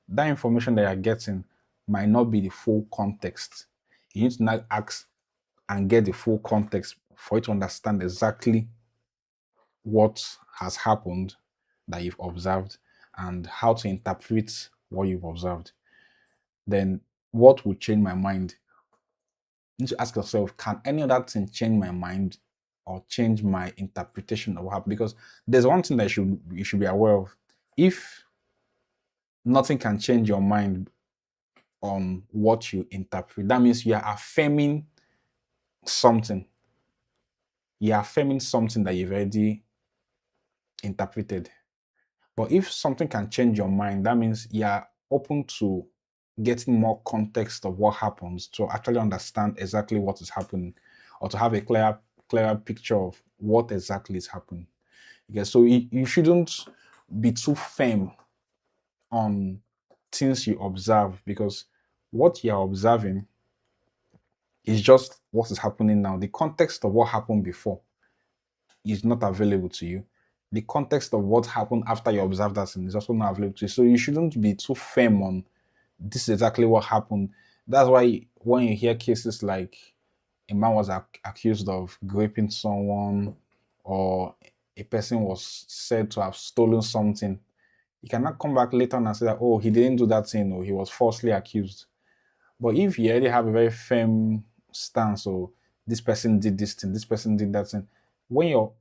that information that you're getting might not be the full context. You need to now ask and get the full context for you to understand exactly what has happened that you've observed. and how to interpret what you've observed, then what will change my mind? You need to ask yourself, can any other thing change my mind or change my interpretation of what happened? Because there's one thing that you should be aware of. If nothing can change your mind on what you interpret, that means you are affirming something. You are affirming something that you've already interpreted. But if something can change your mind, that means you are open to getting more context of what happens to actually understand exactly what is happening, or to have a clearer picture of what exactly is happening. Okay, so you shouldn't be too firm on things you observe, because what you're observing is just what is happening now. The context of what happened before is not available to you. The context of what happened after you observe that thing is also not available to you. So you shouldn't be too firm on this is exactly what happened. That's why when you hear cases like a man was accused of raping someone, or a person was said to have stolen something, you cannot come back later on and say that, oh, he didn't do that thing, or he was falsely accused. But if you already have a very firm stance, or this person did this thing, this person did that thing, when your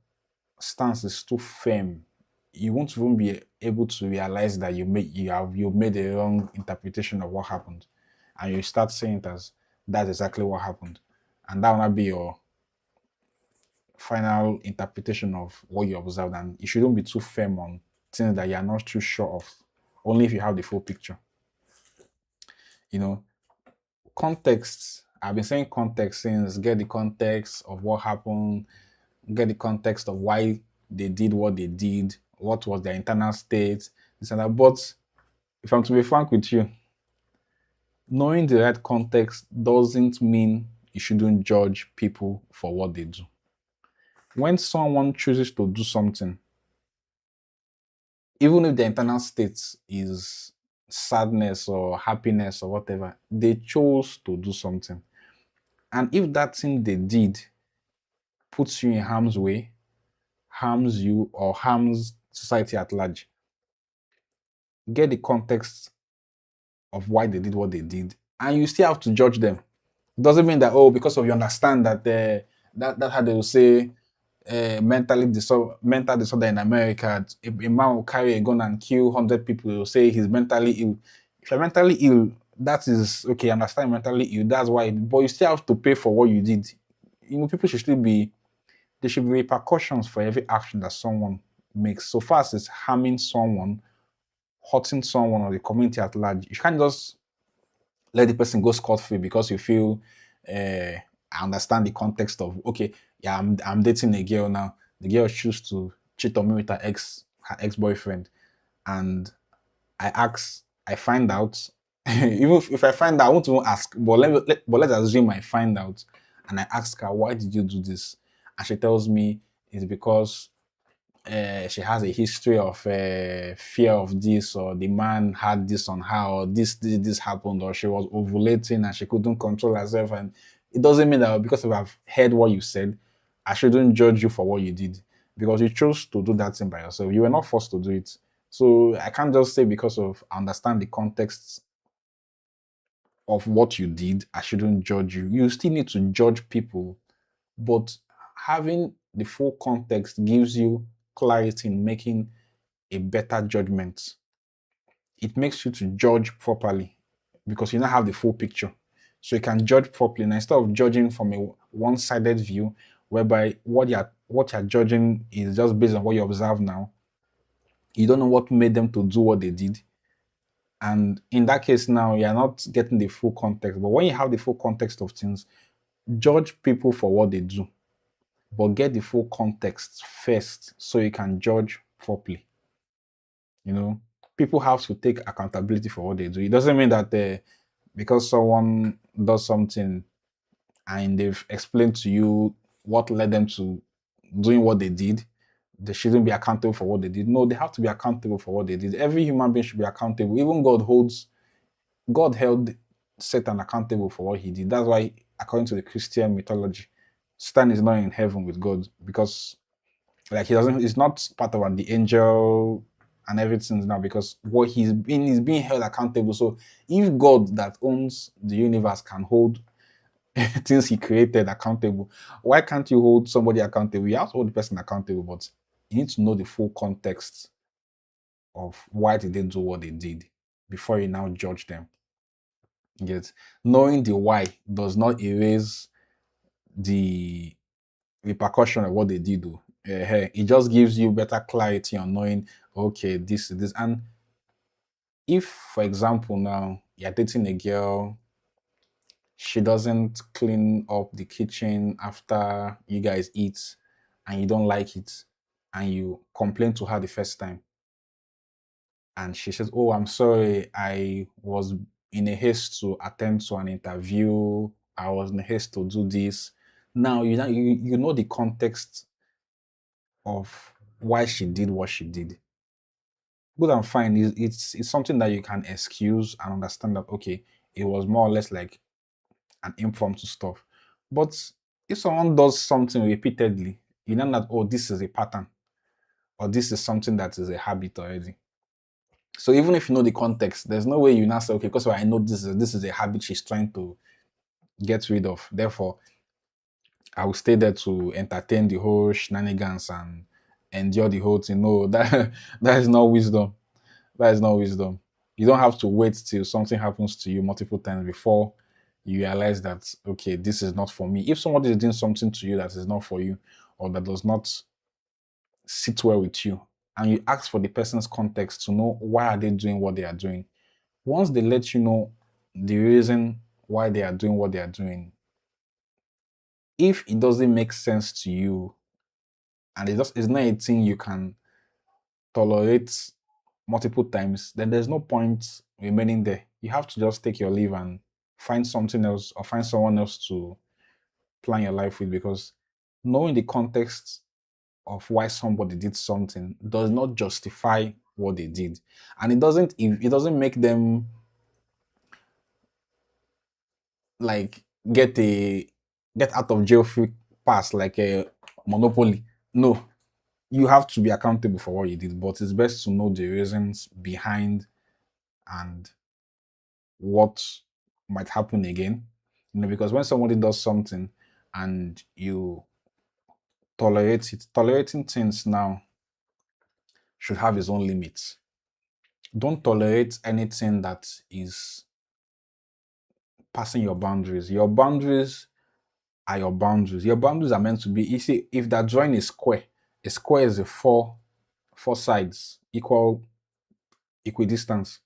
stance is too firm, you won't even be able to realize that you made a wrong interpretation of what happened, and you start saying it as that's exactly what happened, and that will not be your final interpretation of what you observed. And you shouldn't be too firm on things that you are not too sure of, only if you have the full picture. You know, context. I've been saying context since get the context of what happened, get the context of why they did what they did, what was their internal state, this and that. But if I'm to be frank with you, knowing the right context doesn't mean you shouldn't judge people for what they do. When someone chooses to do something, even if the internal state is sadness or happiness or whatever, they chose to do something. And if that thing they did puts you in harm's way, harms you, or harms society at large, get the context of why they did what they did, and you still have to judge them. It doesn't mean that, oh, because of you understand that that how they will say mental disorder in America, a man will carry a gun and kill 100 people. They will say he's mentally ill. If you're mentally ill, that is okay. I understand you're mentally ill. That's why, but you still have to pay for what you did. People should still be. There should be repercussions for every action that someone makes. So far as it's harming someone, hurting someone, or the community at large, you can't just let the person go scot-free because you feel I understand the context of, okay, yeah, I'm dating a girl now. The girl chooses to cheat on me with her ex-boyfriend, and I find out. Even if I find out, I won't even ask. But let's assume I find out, and I ask her, why did you do this? And she tells me it's because she has a history of fear of this, or the man had this on her, or this happened, or she was ovulating and she couldn't control herself. And it doesn't mean that because I've heard what you said, I shouldn't judge you for what you did, because you chose to do that thing by yourself. You were not forced to do it. So I can't just say because of I understand the context of what you did, I shouldn't judge you. You still need to judge people, but having the full context gives you clarity in making a better judgment. It makes you to judge properly because you now have the full picture. So you can judge properly. And instead of judging from a one-sided view, whereby what you're judging is just based on what you observe now, you don't know what made them to do what they did. And in that case, now you're not getting the full context. But when you have the full context of things, judge people for what they do, but get the full context first so you can judge properly. You know, people have to take accountability for what they do. It doesn't mean that because someone does something and they've explained to you what led them to doing what they did, they shouldn't be accountable for what they did. No, they have to be accountable for what they did. Every human being should be accountable. Even God held Satan accountable for what he did. That's why, according to the Christian mythology, Satan is not in heaven with God, because like he's not part of the angel and everything now, because what he's being held accountable. So if God that owns the universe can hold things he created accountable, why can't you hold somebody accountable? You have to hold the person accountable, but you need to know the full context of why did they do what they did before you now judge them. Yet knowing the why does not erase the repercussion of what they did do. It just gives you better clarity on knowing, okay, this is this. And if, for example, now you're dating a girl, she doesn't clean up the kitchen after you guys eat and you don't like it, and you complain to her the first time, and she says, "Oh, I'm sorry, I was in a haste to attend to an interview. I was in a haste to do this." Now you know the context of why she did what she did. Good and fine. It's something that you can excuse and understand that, okay, it was more or less like an impromptu stuff. But if someone does something repeatedly, you know that, oh, this is a pattern, or this is something that is a habit already. So even if you know the context, there's no way you now say, okay, because I know this is a habit she's trying to get rid of. Therefore, I will stay there to entertain the whole shenanigans and endure the whole thing. No, that is not wisdom. That is not wisdom. You don't have to wait till something happens to you multiple times before you realize that, okay, this is not for me. If somebody is doing something to you that is not for you, or that does not sit well with you, and you ask for the person's context to know why are they doing what they are doing, once they let you know the reason why they are doing what they are doing, if it doesn't make sense to you and it's not a thing you can tolerate multiple times, then there's no point remaining there. You have to just take your leave and find something else or find someone else to plan your life with, because knowing the context of why somebody did something does not justify what they did. And it doesn't make them like get out of jail free pass like a monopoly. No, you have to be accountable for what you did, but it's best to know the reasons behind and what might happen again. Because when somebody does something and you tolerate it, tolerating things now should have its own limits. Don't tolerate anything that is passing your boundaries. Your boundaries are your boundaries. Your boundaries are meant to be, you see, if that drawing is square, a square is a four sides, equidistance.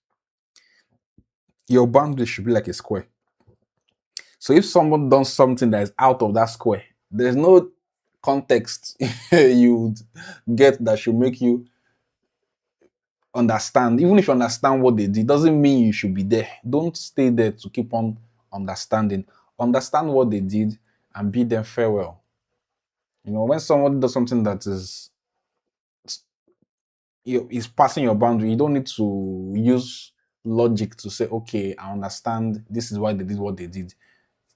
Your boundary should be like a square. So if someone does something that is out of that square, there's no context you would get that should make you understand. Even if you understand what they did, doesn't mean you should be there. Don't stay there to keep on understanding. Understand what they did and bid them farewell. When someone does something that is passing your boundary, you don't need to use logic to say, okay, I understand this is why they did what they did.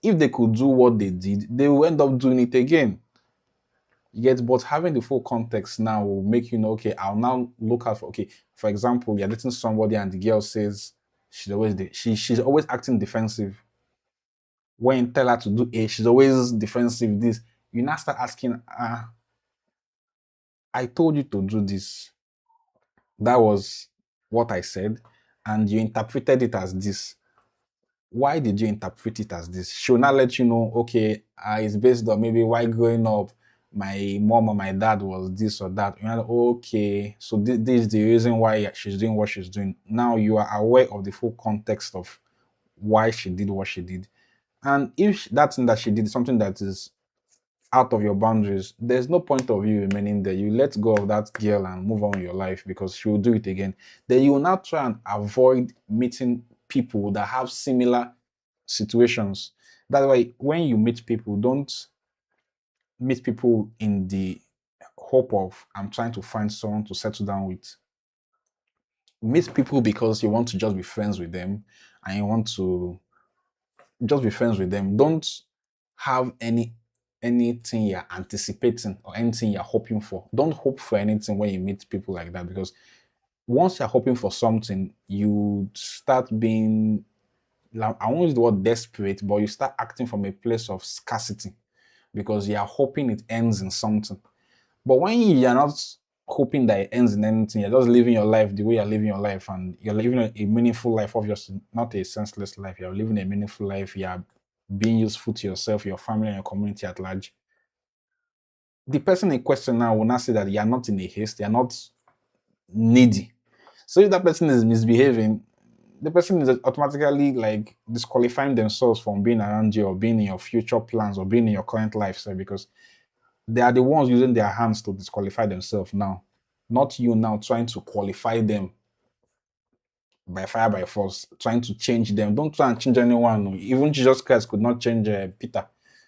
If they could do what they did, they will end up doing it again. Yet, but having the full context now will make you know, okay, I'll now look out for, okay, for example, you're dating somebody and the girl says she's always acting defensive. When you tell her to do A, she's always defensive. This, you now start asking, I told you to do this. That was what I said, and you interpreted it as this. Why did you interpret it as this? She'll not let you know, okay, it's based on maybe why growing up, my mom or my dad was this or that. You're like, okay, so this is the reason why she's doing what she's doing. Now you are aware of the full context of why she did what she did. And if that thing that she did is something that is out of your boundaries, there's no point of you remaining there. You let go of that girl and move on with your life because she will do it again. Then you will now try and avoid meeting people that have similar situations. That's why when you meet people, don't meet people in the hope of I'm trying to find someone to settle down with. Meet people because you want to just be friends with them and you want to just be friends with them. Don't have anything you're anticipating or anything you're hoping for. Don't hope for anything when you meet people like that, because once you're hoping for something, you start being, like, I won't use the word desperate, but you start acting from a place of scarcity because you are hoping it ends in something. But when you are not hoping that it ends in anything, you're just living your life the way you're living your life, and you're living a meaningful life, obviously, not a senseless life. You're living a meaningful life, you're being useful to yourself, your family, and your community at large. The person in question now will not say that you're not in a haste, you're not needy. So if that person is misbehaving, the person is automatically like disqualifying themselves from being around you or being in your future plans or being in your current lifestyle, because they are the ones using their hands to disqualify themselves now, not you now trying to qualify them by fire by force, trying to change them. Don't try and change anyone. Even Jesus Christ could not change Peter.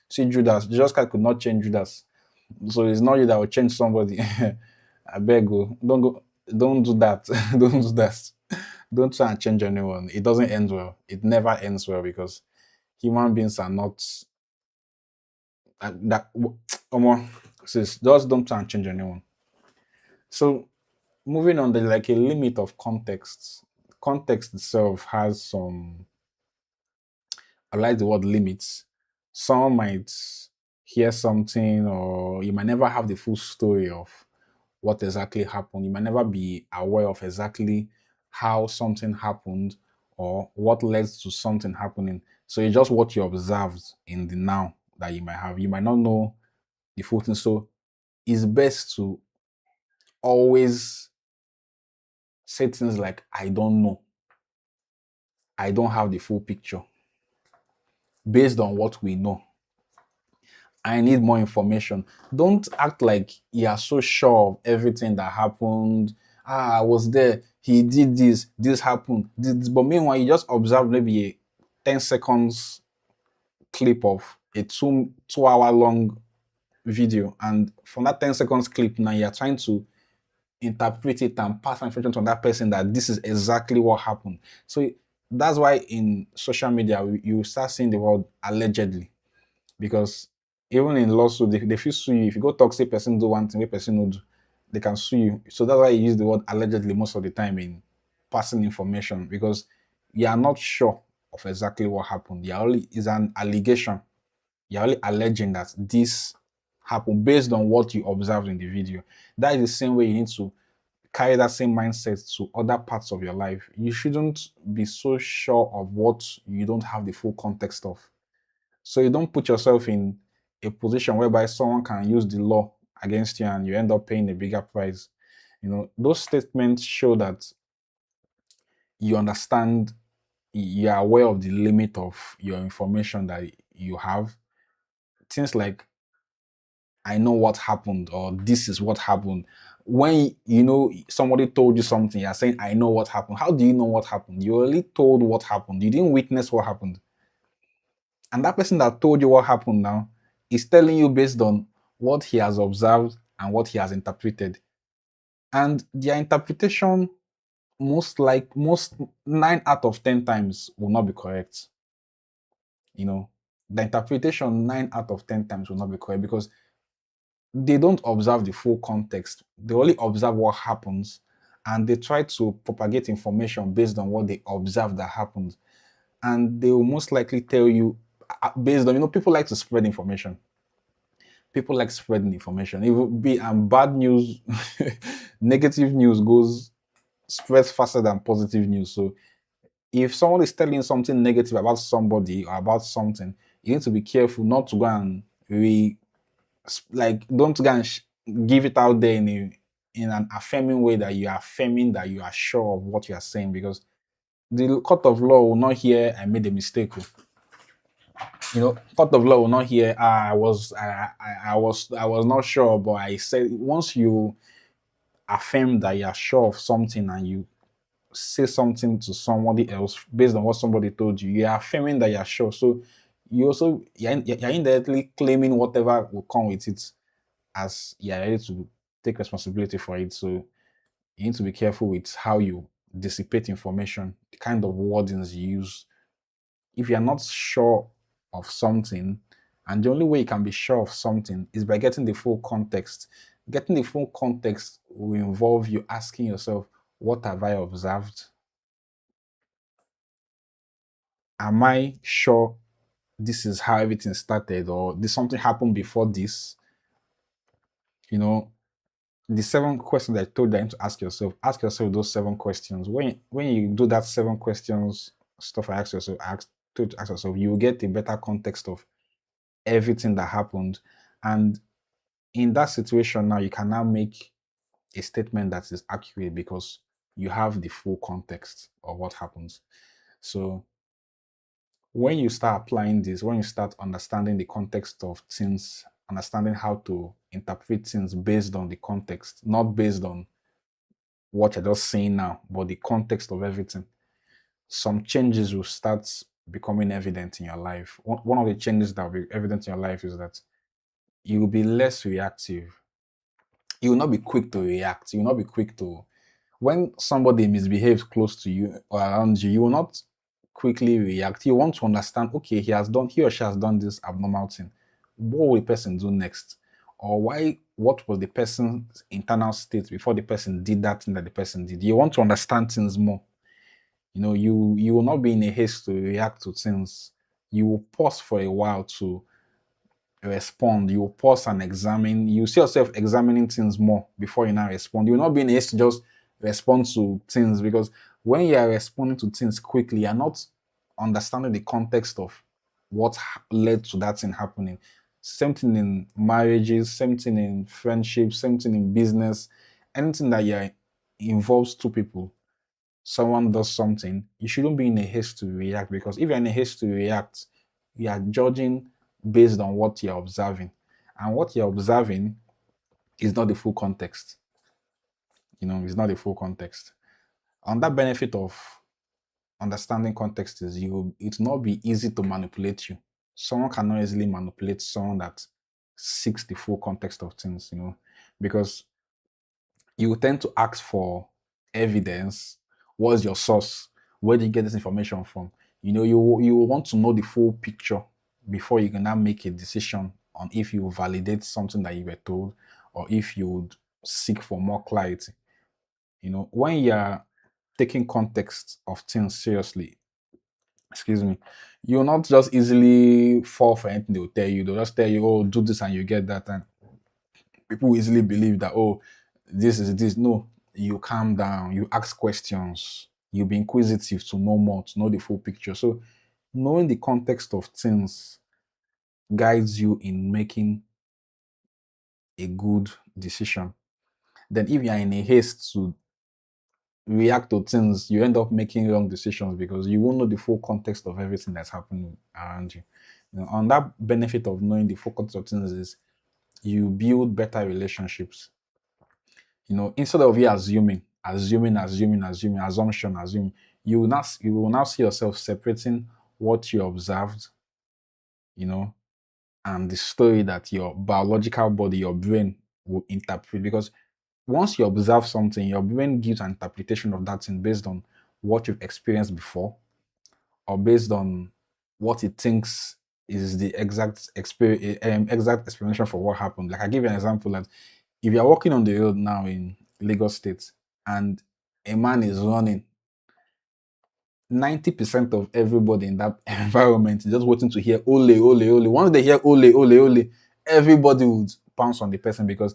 See Judas. Jesus Christ could not change Judas. So it's not you that will change somebody. I beg you, don't go, don't do that. Don't do that. Don't try and change anyone. It doesn't end well. It never ends well because human beings are not that. Sis, just don't try and change anyone. So moving on, there's like a limit of context. Context itself has some, I like the word limits. Someone might hear something, or you might never have the full story of what exactly happened. You might never be aware of exactly how something happened or what led to something happening. So it's just what you observed in the now that you might have. You might not know the full thing. So it's best to always say things like, I don't know. I don't have the full picture based on what we know. I need more information. Don't act like you are so sure of everything that happened. I was there. He did this. This happened. This. But meanwhile, you just observe maybe a 10 seconds clip of a two hour long video. And from that 10 seconds clip, now you're trying to interpret it and pass information to that person that this is exactly what happened. So that's why in social media, you start seeing the word allegedly, because even in lawsuit, they feel sue you. If you go talk, say person do one thing, way person no do, they can sue you. So that's why you use the word allegedly most of the time in passing information, because you are not sure of exactly what happened. You only is an allegation. You're only alleging that this happened based on what you observed in the video. That is the same way you need to carry that same mindset to other parts of your life. You shouldn't be so sure of what you don't have the full context of. So you don't put yourself in a position whereby someone can use the law against you and you end up paying a bigger price. Those statements show that you understand, you are aware of the limit of your information that you have. Things like, I know what happened, or this is what happened. When somebody told you something, you're saying, I know what happened. How do you know what happened? You only told what happened. You didn't witness what happened. And that person that told you what happened now is telling you based on what he has observed and what he has interpreted. And their interpretation, most 9 out of 10 times, will not be correct. The interpretation 9 out of 10 times will not be correct because they don't observe the full context. They only observe what happens, and they try to propagate information based on what they observe that happens. And they will most likely tell you based on, people like to spread information. People like spreading information. It will be bad news, negative news spreads faster than positive news. So if someone is telling something negative about somebody or about something, you need to be careful not to go and don't go and give it out there in an affirming way that you are affirming that you are sure of what you are saying, because the court of law will not hear I made a mistake. Court of law will not hear I was not sure, but I said. Once you affirm that you are sure of something and you say something to somebody else based on what somebody told you, you are affirming that you are sure. So you're indirectly claiming whatever will come with it, as you're ready to take responsibility for it. So you need to be careful with how you dissipate information, the kind of wordings you use. If you're not sure of something, and the only way you can be sure of something is by getting the full context. Getting the full context will involve you asking yourself, What have I observed? Am I sure this is how everything started, or did something happen before this? You know, the 7 questions I told you to ask yourself those 7 questions. When you do that 7 questions stuff I ask yourself, told you to ask yourself, you will get a better context of everything that happened. And in that situation now, you can now make a statement that is accurate because you have the full context of what happens. So when you start applying this, when you start understanding the context of things, understanding how to interpret things based on the context, not based on what you're just saying now, but the context of everything, some changes will start becoming evident in your life. One of the changes that will be evident in your life is that you will be less reactive. You will not be quick to react. You will not be quick to, when somebody misbehaves close to you or around you, you will not quickly react. You want to understand, okay, he or she has done this abnormal thing. What will the person do next? Or what was the person's internal state before the person did that thing that the person did? You want to understand things more. You will not be in a haste to react to things. You will pause for a while to respond. You will pause and examine. You see yourself examining things more before you now respond. You will not be in haste to just respond to things, because when you are responding to things quickly, you're not understanding the context of what led to that thing happening. Same thing in marriages, same thing in friendships, same thing in business. Anything that involves two people, someone does something, you shouldn't be in a haste to react, because if you're in a haste to react, you are judging based on what you're observing. And what you're observing is not the full context. It's not the full context. And that benefit of understanding context is it will not be easy to manipulate you. Someone cannot easily manipulate someone that seeks the full context of things, because you tend to ask for evidence. What's your source? Where do you get this information from? You want to know the full picture before you can now make a decision on if you validate something that you were told, or if you would seek for more clarity. When you're taking context of things seriously, excuse me, you'll not just easily fall for anything they'll tell you. They'll just tell you, oh, do this and you get that. And people easily believe that, oh, this is this. No, you calm down, you ask questions, you be inquisitive to know more, to know the full picture. So knowing the context of things guides you in making a good decision. Then if you are in a haste to react to things, you end up making wrong decisions because you won't know the full context of everything that's happening around you. On that benefit of knowing the full context of things is you build better relationships. Instead of you assuming, you will now see yourself separating what you observed, you know, and the story that your biological body, your brain will interpret. Because once you observe something, your brain gives an interpretation of that thing based on what you've experienced before, or based on what it thinks is the exact explanation for what happened. Like I give you an example that if you're walking on the road now in Lagos State and a man is running, 90% of everybody in that environment is just waiting to hear ole, ole, ole. Once they hear ole, ole, ole, everybody would pounce on the person because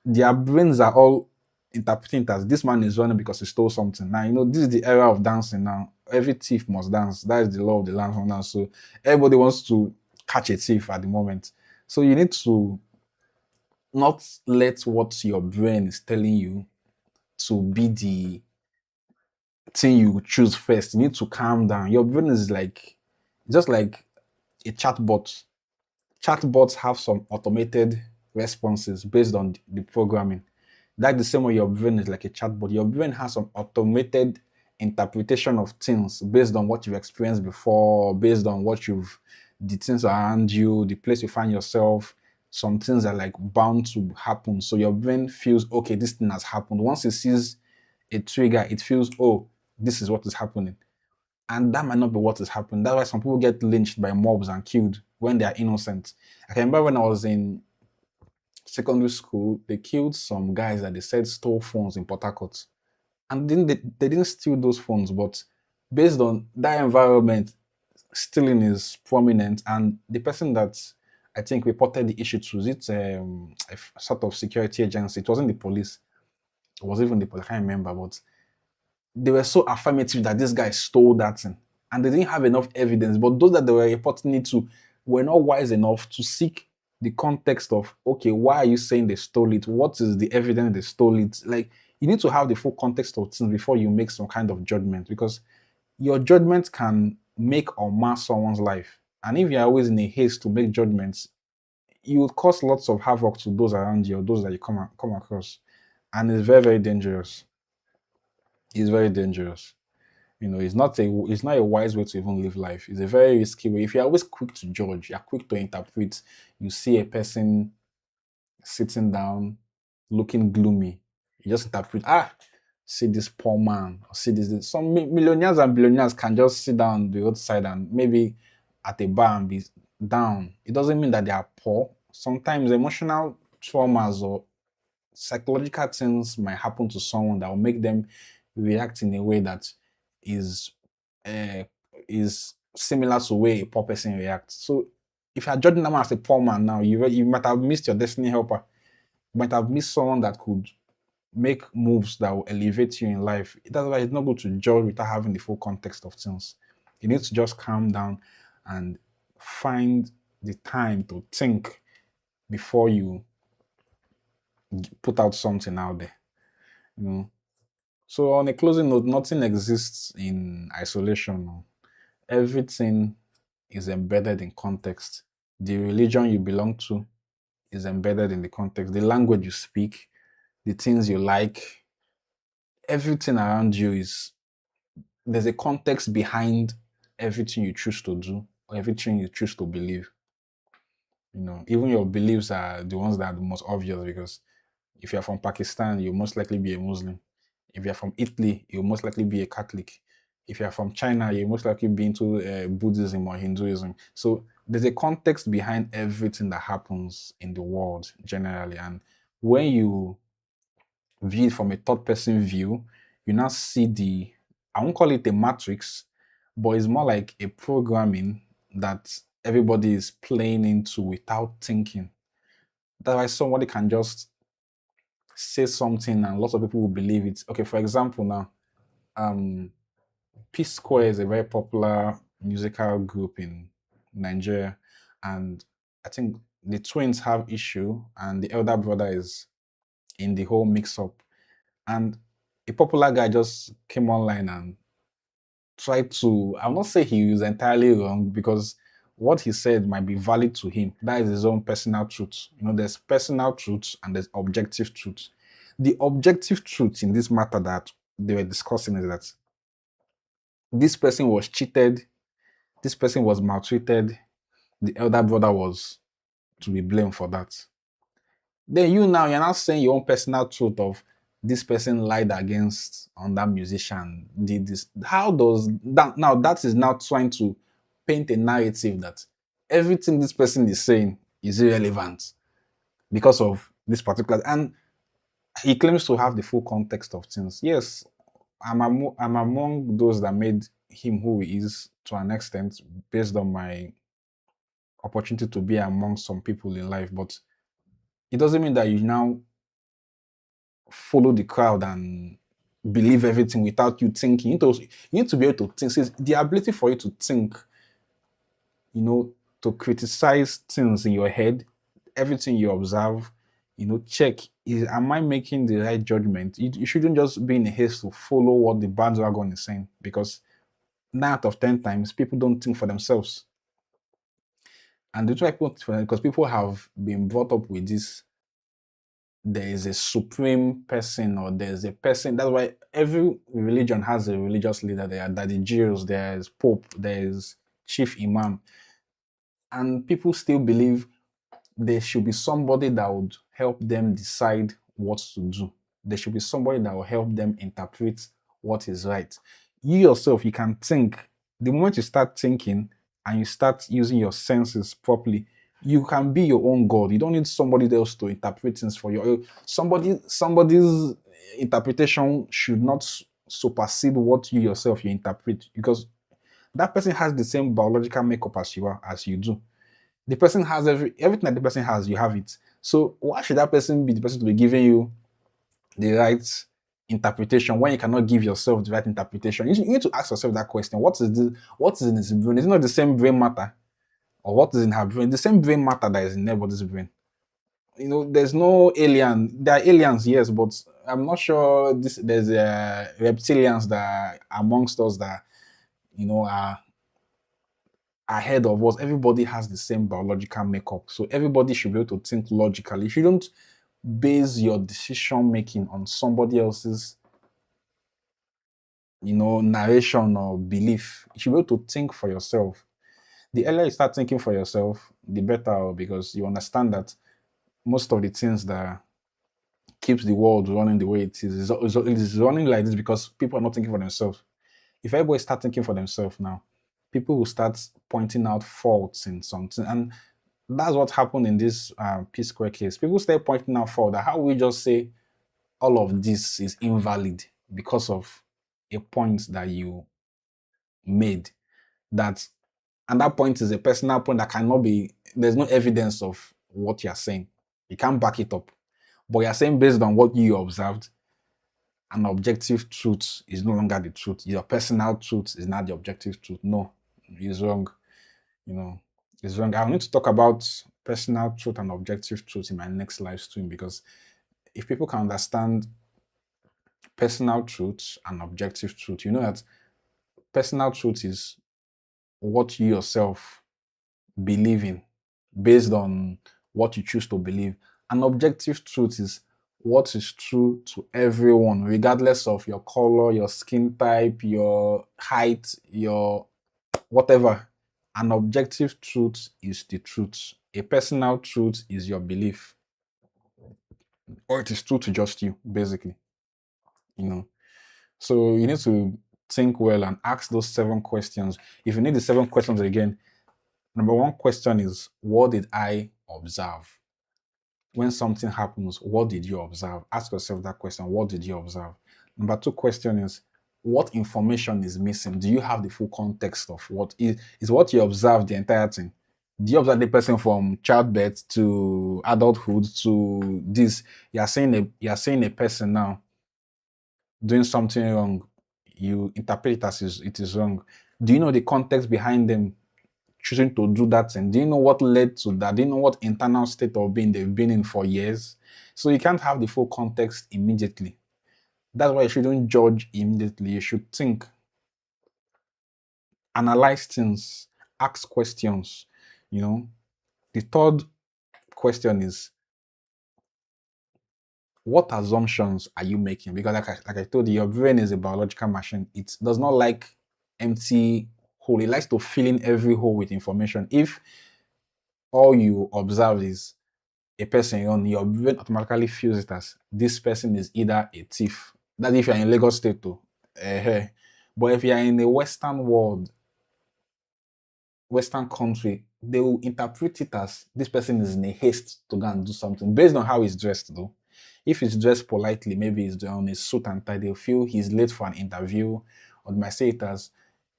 their brains are all interpreting it as this man is running because he stole something. Now, this is the era of dancing now. Every thief must dance. That is the law of the land now. So everybody wants to catch a thief at the moment. So you need to not let what your brain is telling you to be the thing you choose first. You need to calm down. Your brain is just like a chatbot. Chatbots have some automated responses based on the programming. That's the same way your brain is like a chatbot. Your brain has some automated interpretation of things based on what you've experienced before, based on the things around you, the place you find yourself. Some things are like bound to happen. So your brain feels, okay, this thing has happened. Once it sees a trigger, it feels, oh, this is what is happening. And that might not be what is happening. That's why some people get lynched by mobs and killed when they are innocent. I can remember when I was in secondary school, they killed some guys that they said stole phones in Port Harcourt. and then they didn't steal those phones, but based on that environment, stealing is prominent. And the person that I think reported the issue to, it's sort of security agency. It wasn't the police. It was even the police. I can't remember, but they were so affirmative that this guy stole that thing, and they didn't have enough evidence. But those that they were reporting it to were not wise enough to seek the context of, okay, why are you saying they stole it? What is the evidence they stole it? Like, you need to have the full context of things before you make some kind of judgment, because your judgment can make or mar someone's life. And if you're always in a haste to make judgments, you will cause lots of havoc to those around you or those that you come across. And it's very, very dangerous. It's very dangerous. It's not a wise way to even live life. It's a very risky way. If you're always quick to judge, you're quick to interpret, you see a person sitting down, looking gloomy, you just interpret, see this poor man, or see this. Some millionaires and billionaires can just sit down on the roadside and maybe at a bar and be down. It doesn't mean that they are poor. Sometimes emotional traumas or psychological things might happen to someone that will make them react in a way that is uh, is similar to the way a poor person reacts. So if you're judging them as a poor man now, you might have missed your destiny helper. You might have missed someone that could make moves that will elevate you in life. That's why it's not good to judge without having the full context of things. You need to just calm down and find the time to think before you put out something out there. You know. So on a closing note, nothing exists in isolation. Everything is embedded in context. The religion you belong to is embedded in the context. The language you speak, the things you like, everything around you is there's a context behind everything you choose to do or everything you choose to believe. Even your beliefs are the ones that are the most obvious, because if you're from Pakistan, you'll most likely be a Muslim. If you're from Italy, you'll most likely be a Catholic. If you're from China, you'll most likely be into Buddhism or Hinduism. So there's a context behind everything that happens in the world generally. And when you view it from a third person view, you now see I won't call it a matrix, but it's more like a programming that everybody is playing into without thinking. That's why somebody can just say something and lots of people will believe it. Okay, for example, now, P Square is a very popular musical group in Nigeria, and I think the twins have issue, and the elder brother is in the whole mix-up. And a popular guy just came online and tried to, I'll not say he was entirely wrong, because what he said might be valid to him. That is his own personal truth. There's personal truth and there's objective truth. The objective truth in this matter that they were discussing is that this person was cheated, this person was maltreated, the elder brother was to be blamed for that. Then you're now saying your own personal truth of this person lied against on that musician, did this. How does that now? That is now trying to paint a narrative that everything this person is saying is irrelevant because of this particular. And he claims to have the full context of things. Yes, I'm among those that made him who he is to an extent based on my opportunity to be among some people in life, but it doesn't mean that you now follow the crowd and believe everything without you thinking. You need to be able to think. So the ability for you to think, to criticize things in your head, everything you observe, check, am I making the right judgment? You shouldn't just be in a haste to follow what the bandwagon is saying, because 9 out of 10 times people don't think for themselves. And the reason why because people have been brought up with this, there is a supreme person or there's a person. That's why every religion has a religious leader. There are Daddy Jews, there's Pope, there's Chief Imam. And people still believe there should be somebody that would help them decide what to do. There should be somebody that will help them interpret what is right. You yourself, you can think. The moment you start thinking and you start using your senses properly, you can be your own God. You don't need somebody else to interpret things for you. Somebody's interpretation should not supersede what you yourself you interpret, because that person has the same biological makeup as you are, as you do. The person has everything that the person has, you have it. So why should that person be the person to be giving you the right interpretation when you cannot give yourself the right interpretation? You need to ask yourself that question: what is in his brain? Is it not the same brain matter? Or what is in her brain? The same brain matter that is in everybody's brain. There's no alien. There are aliens, yes, but I'm not sure there's reptilians that are amongst us that are ahead of us. Everybody has the same biological makeup, so everybody should be able to think logically. You shouldn't base your decision making on somebody else's narration or belief. You should be able to think for yourself. The earlier you start thinking for yourself, the better, because you understand that most of the things that keeps the world running the way it is running like this because people are not thinking for themselves. If everybody start thinking for themselves now, people will start pointing out faults in something. And that's what happened in this P-Square case. People start pointing out fault. That how we just say all of this is invalid because of a point that you made. And that point is a personal point that cannot be, there's no evidence of what you're saying. You can't back it up. But you're saying based on what you observed, an objective truth is no longer the truth. Your personal truth is not the objective truth. No, it's wrong. It's wrong. I'll need to talk about personal truth and objective truth in my next live stream, because if people can understand personal truth and objective truth, you know that personal truth is what you yourself believe in based on what you choose to believe. And objective truth is what is true to everyone, regardless of your color, your skin type, your height, your whatever. An objective truth is the truth. A personal truth is your belief, or it is true to just you, basically. So you need to think well and ask those 7 questions. If you need the 7 questions again, number 1 question is, what did I observe? When something happens, what did you observe? Ask yourself that question. What did you observe? Number 2 question is, what information is missing? Do you have the full context of what is what you observed, the entire thing? Do you observe the person from childbirth to adulthood to this? You're saying a person now doing something wrong. You interpret it as it is wrong. Do you know the context behind them choosing to do that? And do you know what led to that? Do you know what internal state of being they've been in for years? So you can't have the full context immediately. That's why you shouldn't judge immediately. You should think, analyze things, ask questions. The 3rd question is, what assumptions are you making? Because like I told you, your brain is a biological machine. It does not like empty hole. It likes to fill in every hole with information. If all you observe is a person, your brain automatically feels it as this person is either a thief. That's if you're in Lagos State too. But if you're in a Western world, Western country, they will interpret it as this person is in a haste to go and do something based on how he's dressed, though. If he's dressed politely, maybe he's on a suit and tie, they'll feel he's late for an interview, or they might say it as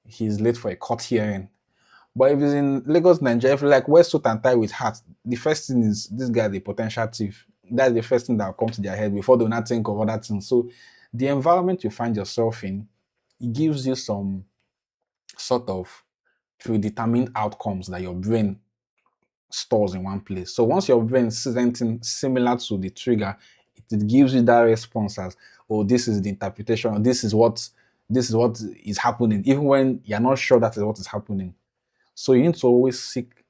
he's late for a court hearing. But if he's in Lagos, Nigeria, if you like wear suit and tie with hat, the first thing is this guy is a potential thief. That's the first thing that will come to their head before they not think of other things. So the environment you find yourself in, it gives you some sort of predetermined outcomes that your brain stores in one place. So once your brain sees anything similar to the trigger, it gives you that response as, oh, this is the interpretation, or this is what is happening, even when you're not sure that is what is happening. So you need to always seek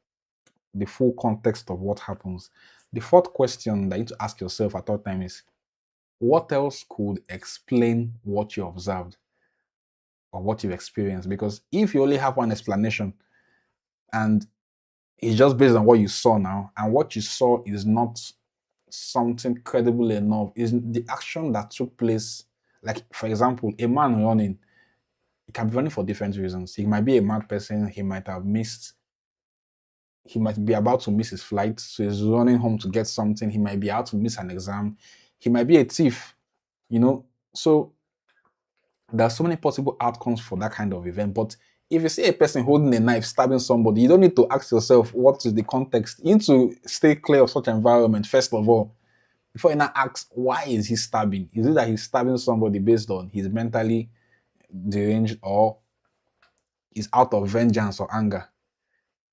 the full context of what happens. The 4th question that you need to ask yourself at all time is, what else could explain what you observed or what you've experienced? Because if you only have one explanation and it's just based on what you saw now, and what you saw is not something credible enough, is the action that took place. Like, for example, a man running, he can be running for different reasons. He might be a mad person. He might be about to miss his flight, so he's running home to get something. He might be out to miss an exam. He might be a thief. You know, so there are so many possible outcomes for that kind of event. But if you see a person holding a knife stabbing somebody, you don't need to ask yourself what is the context. You need to stay clear of such environment first of all before you now ask why is he stabbing. Is it that he's stabbing somebody based on he's mentally deranged, or is out of vengeance or anger?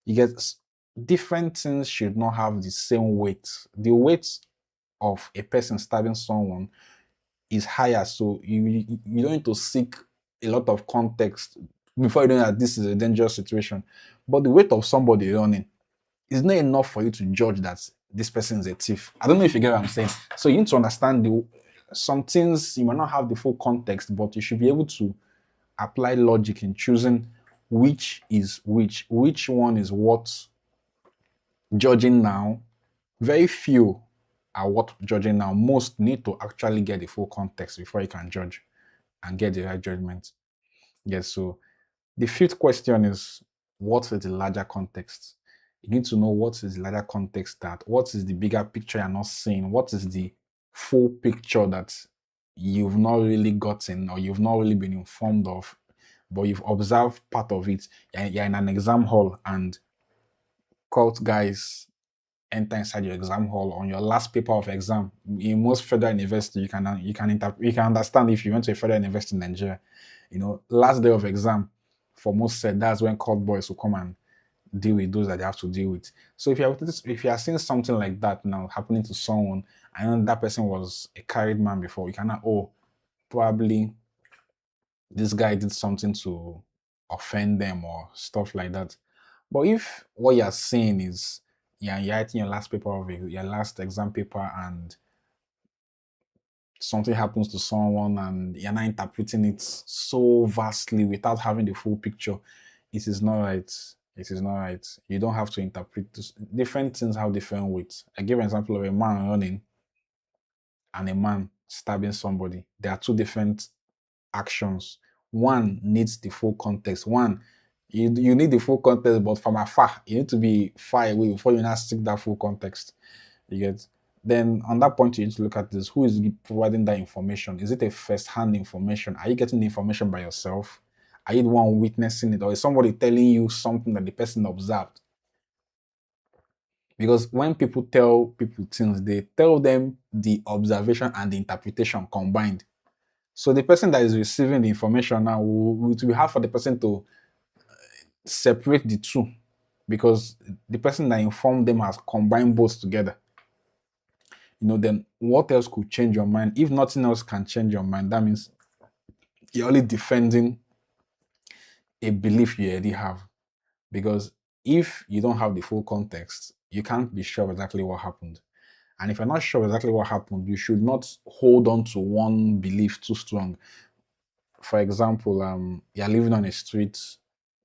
You get different things should not have the same weight. The weight of a person stabbing someone is higher, so you don't need to seek a lot of context before you know that this is a dangerous situation. But the weight of somebody running is not enough for you to judge that this person is a thief. I don't know if you get what I'm saying. So you need to understand some things you might not have the full context, but you should be able to apply logic in choosing which is which one is what judging now. Very few are what judging now. Most need to actually get the full context before you can judge and get the right judgment. Yes, so the fifth question is what is the larger context? You need to know what is the larger context, that what is the bigger picture you're not seeing, what is the full picture that you've not really gotten or you've not really been informed of, but you've observed part of it. You're in an exam hall and cult guys enter inside your exam hall on your last paper of exam. In most federal university, you can understand if you went to a federal university in Nigeria, last day of exam for most said that's when court boys will come and deal with those that they have to deal with. So if you are seeing something like that now happening to someone, I know that person was a carried man before, you cannot, probably this guy did something to offend them or stuff like that. But if what you're saying is you're writing your last paper of your last exam paper and something happens to someone and you're not interpreting it so vastly without having the full picture, it is not right. It is not right. You don't have to interpret this. Different things have different weights. I give an example of a man running and a man stabbing somebody. There are two different actions. One needs the full context. One, you need the full context, but from afar. You need to be far away before you now seek that full context. You get? Then on that point, you need to look at this. Who is providing that information? Is it a first-hand information? Are you getting the information by yourself? Are you the one witnessing it? Or is somebody telling you something that the person observed? Because when people tell people things, they tell them the observation and the interpretation combined. So the person that is receiving the information now it will be hard for the person to separate the two, because the person that informed them has combined both together. Then what else could change your mind? If nothing else can change your mind, that means you're only defending a belief you already have. Because if you don't have the full context, you can't be sure exactly what happened. And if you're not sure exactly what happened, you should not hold on to one belief too strong. For example, you're living on a street,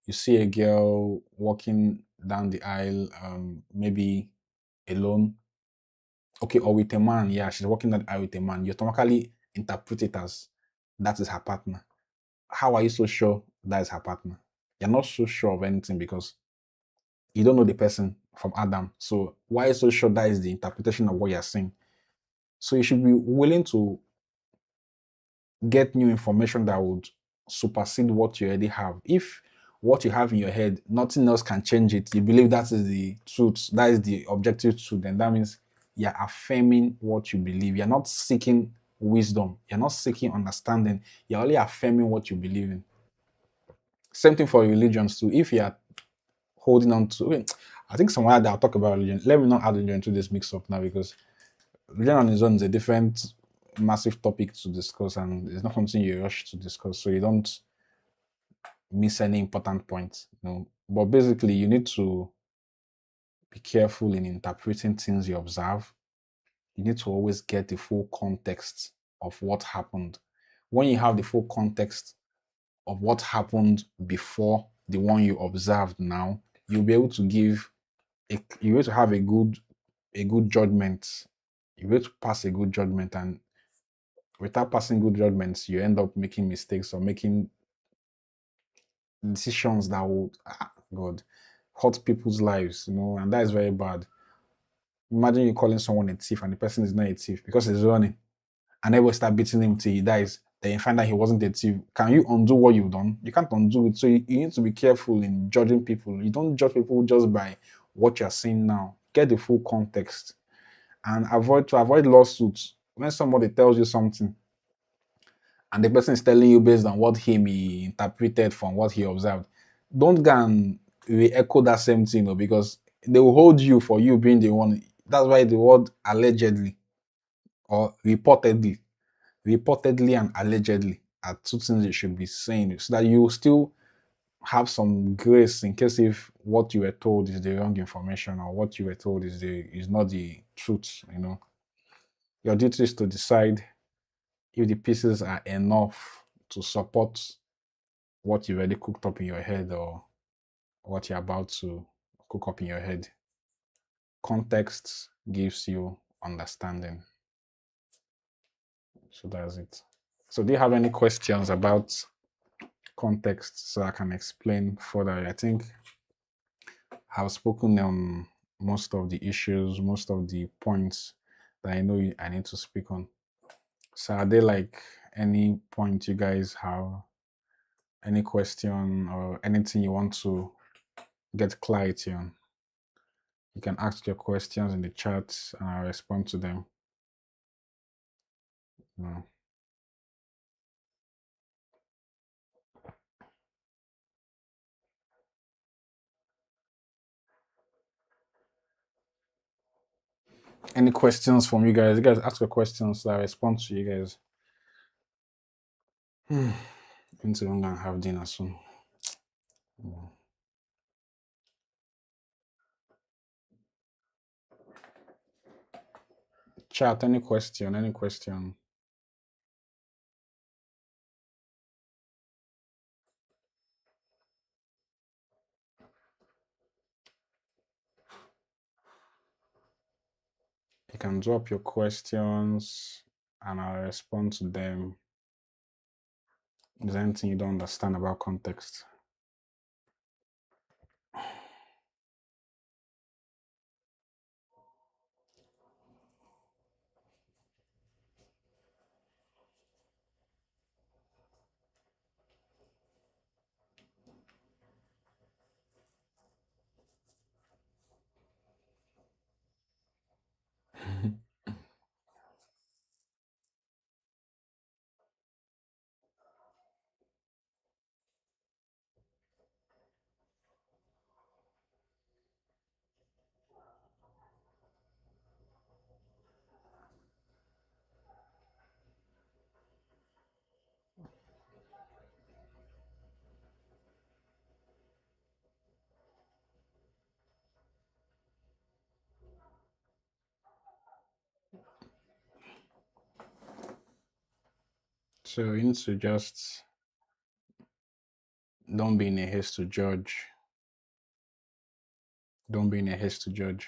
you see a girl walking down the aisle, maybe alone, okay, or with a man. Yeah, she's walking down the aisle with a man. You automatically interpret it as that is her partner. How are you so sure that is her partner? You're not so sure of anything because you don't know the person from Adam. So why are you so sure that is the interpretation of what you're saying? So you should be willing to get new information that would supersede what you already have. If what you have in your head, nothing else can change it, you believe that is the truth, that is the objective truth, then that means you're affirming what you believe. You're not seeking wisdom, you're not seeking understanding, you're only affirming what you believe in. Same thing for religions too. If you're holding on to, I think somewhere that I'll talk about religion. Let me not add religion to this mix up now, because religion on its own is a different massive topic to discuss, and it's not something you rush to discuss, so you don't miss any important points. But basically, you need to be careful in interpreting things you observe. You need to always get the full context of what happened. When you have the full context of what happened before the one you observed now, you'll be able to you'll be able to have a good judgment. You'll be able to pass a good judgment, and without passing good judgments, you end up making mistakes or making decisions that would, God, hurt people's lives, and that is very bad. Imagine you calling someone a thief and the person is not a thief because he's running. and everyone start beating him till he dies. Then you find out he wasn't a thief. Can you undo what you've done? You can't undo it. So you need to be careful in judging people. You don't judge people just by what you're seeing now. Get the full context and avoid lawsuits. When somebody tells you something and the person is telling you based on what he interpreted from what he observed, don't go and re-echo that same thing, because they will hold you for you being the one. That's why the word allegedly or reportedly and allegedly are two things you should be saying, so that you still have some grace in case if what you were told is the wrong information or what you were told is not the truth. Your duty is to decide if the pieces are enough to support what you already cooked up in your head or what you're about to cook up in your head. Context gives you understanding. So that's it. So do you have any questions about context so I can explain further? I think I've spoken on most of the issues, most of the points that I know I need to speak on. So are there like any point you guys have, any question or anything you want to get clarity on? You can ask your questions in the chat and I'll respond to them. No. Any questions from you guys? You guys ask your questions so I respond to you guys. I need to go and have dinner soon. Chat, any question, any question? You can drop your questions and I'll respond to them. Is there anything you don't understand about context? So you need to just don't be in a haste to judge. Don't be in a haste to judge.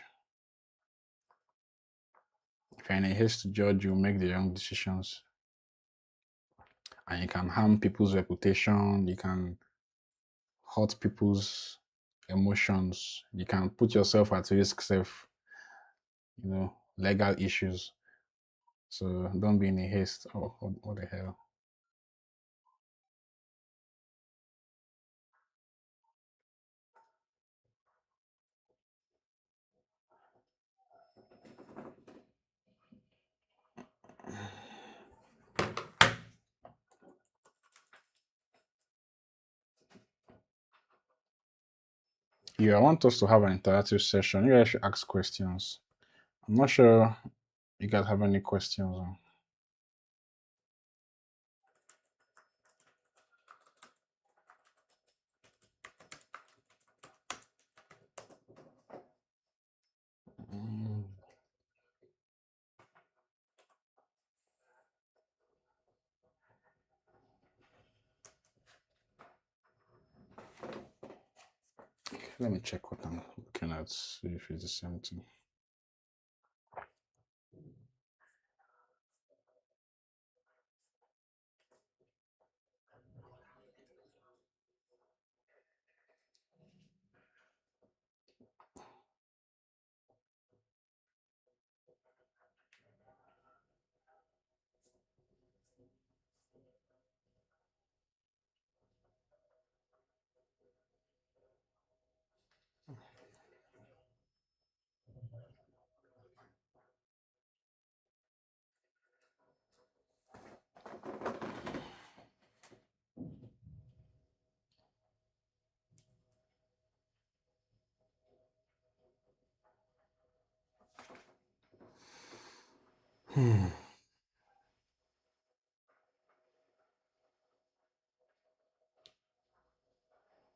If you're in a haste to judge, you'll make the wrong decisions. And you can harm people's reputation, you can hurt people's emotions, you can put yourself at risk, legal issues. So don't be in a haste. Oh, what the hell? Yeah, I want us to have an interactive session. You guys should ask questions. I'm not sure you guys have any questions. Mm. Let me check what I'm looking at, see if it's the same thing.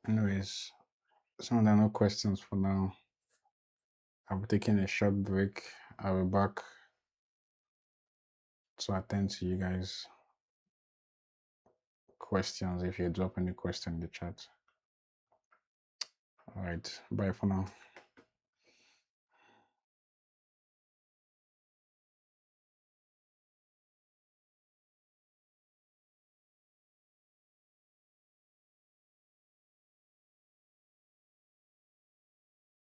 Anyways, some there are no questions for now. I'll be taking a short break. I'll be back to attend to you guys' questions if you drop any question in the chat. All right, bye for now.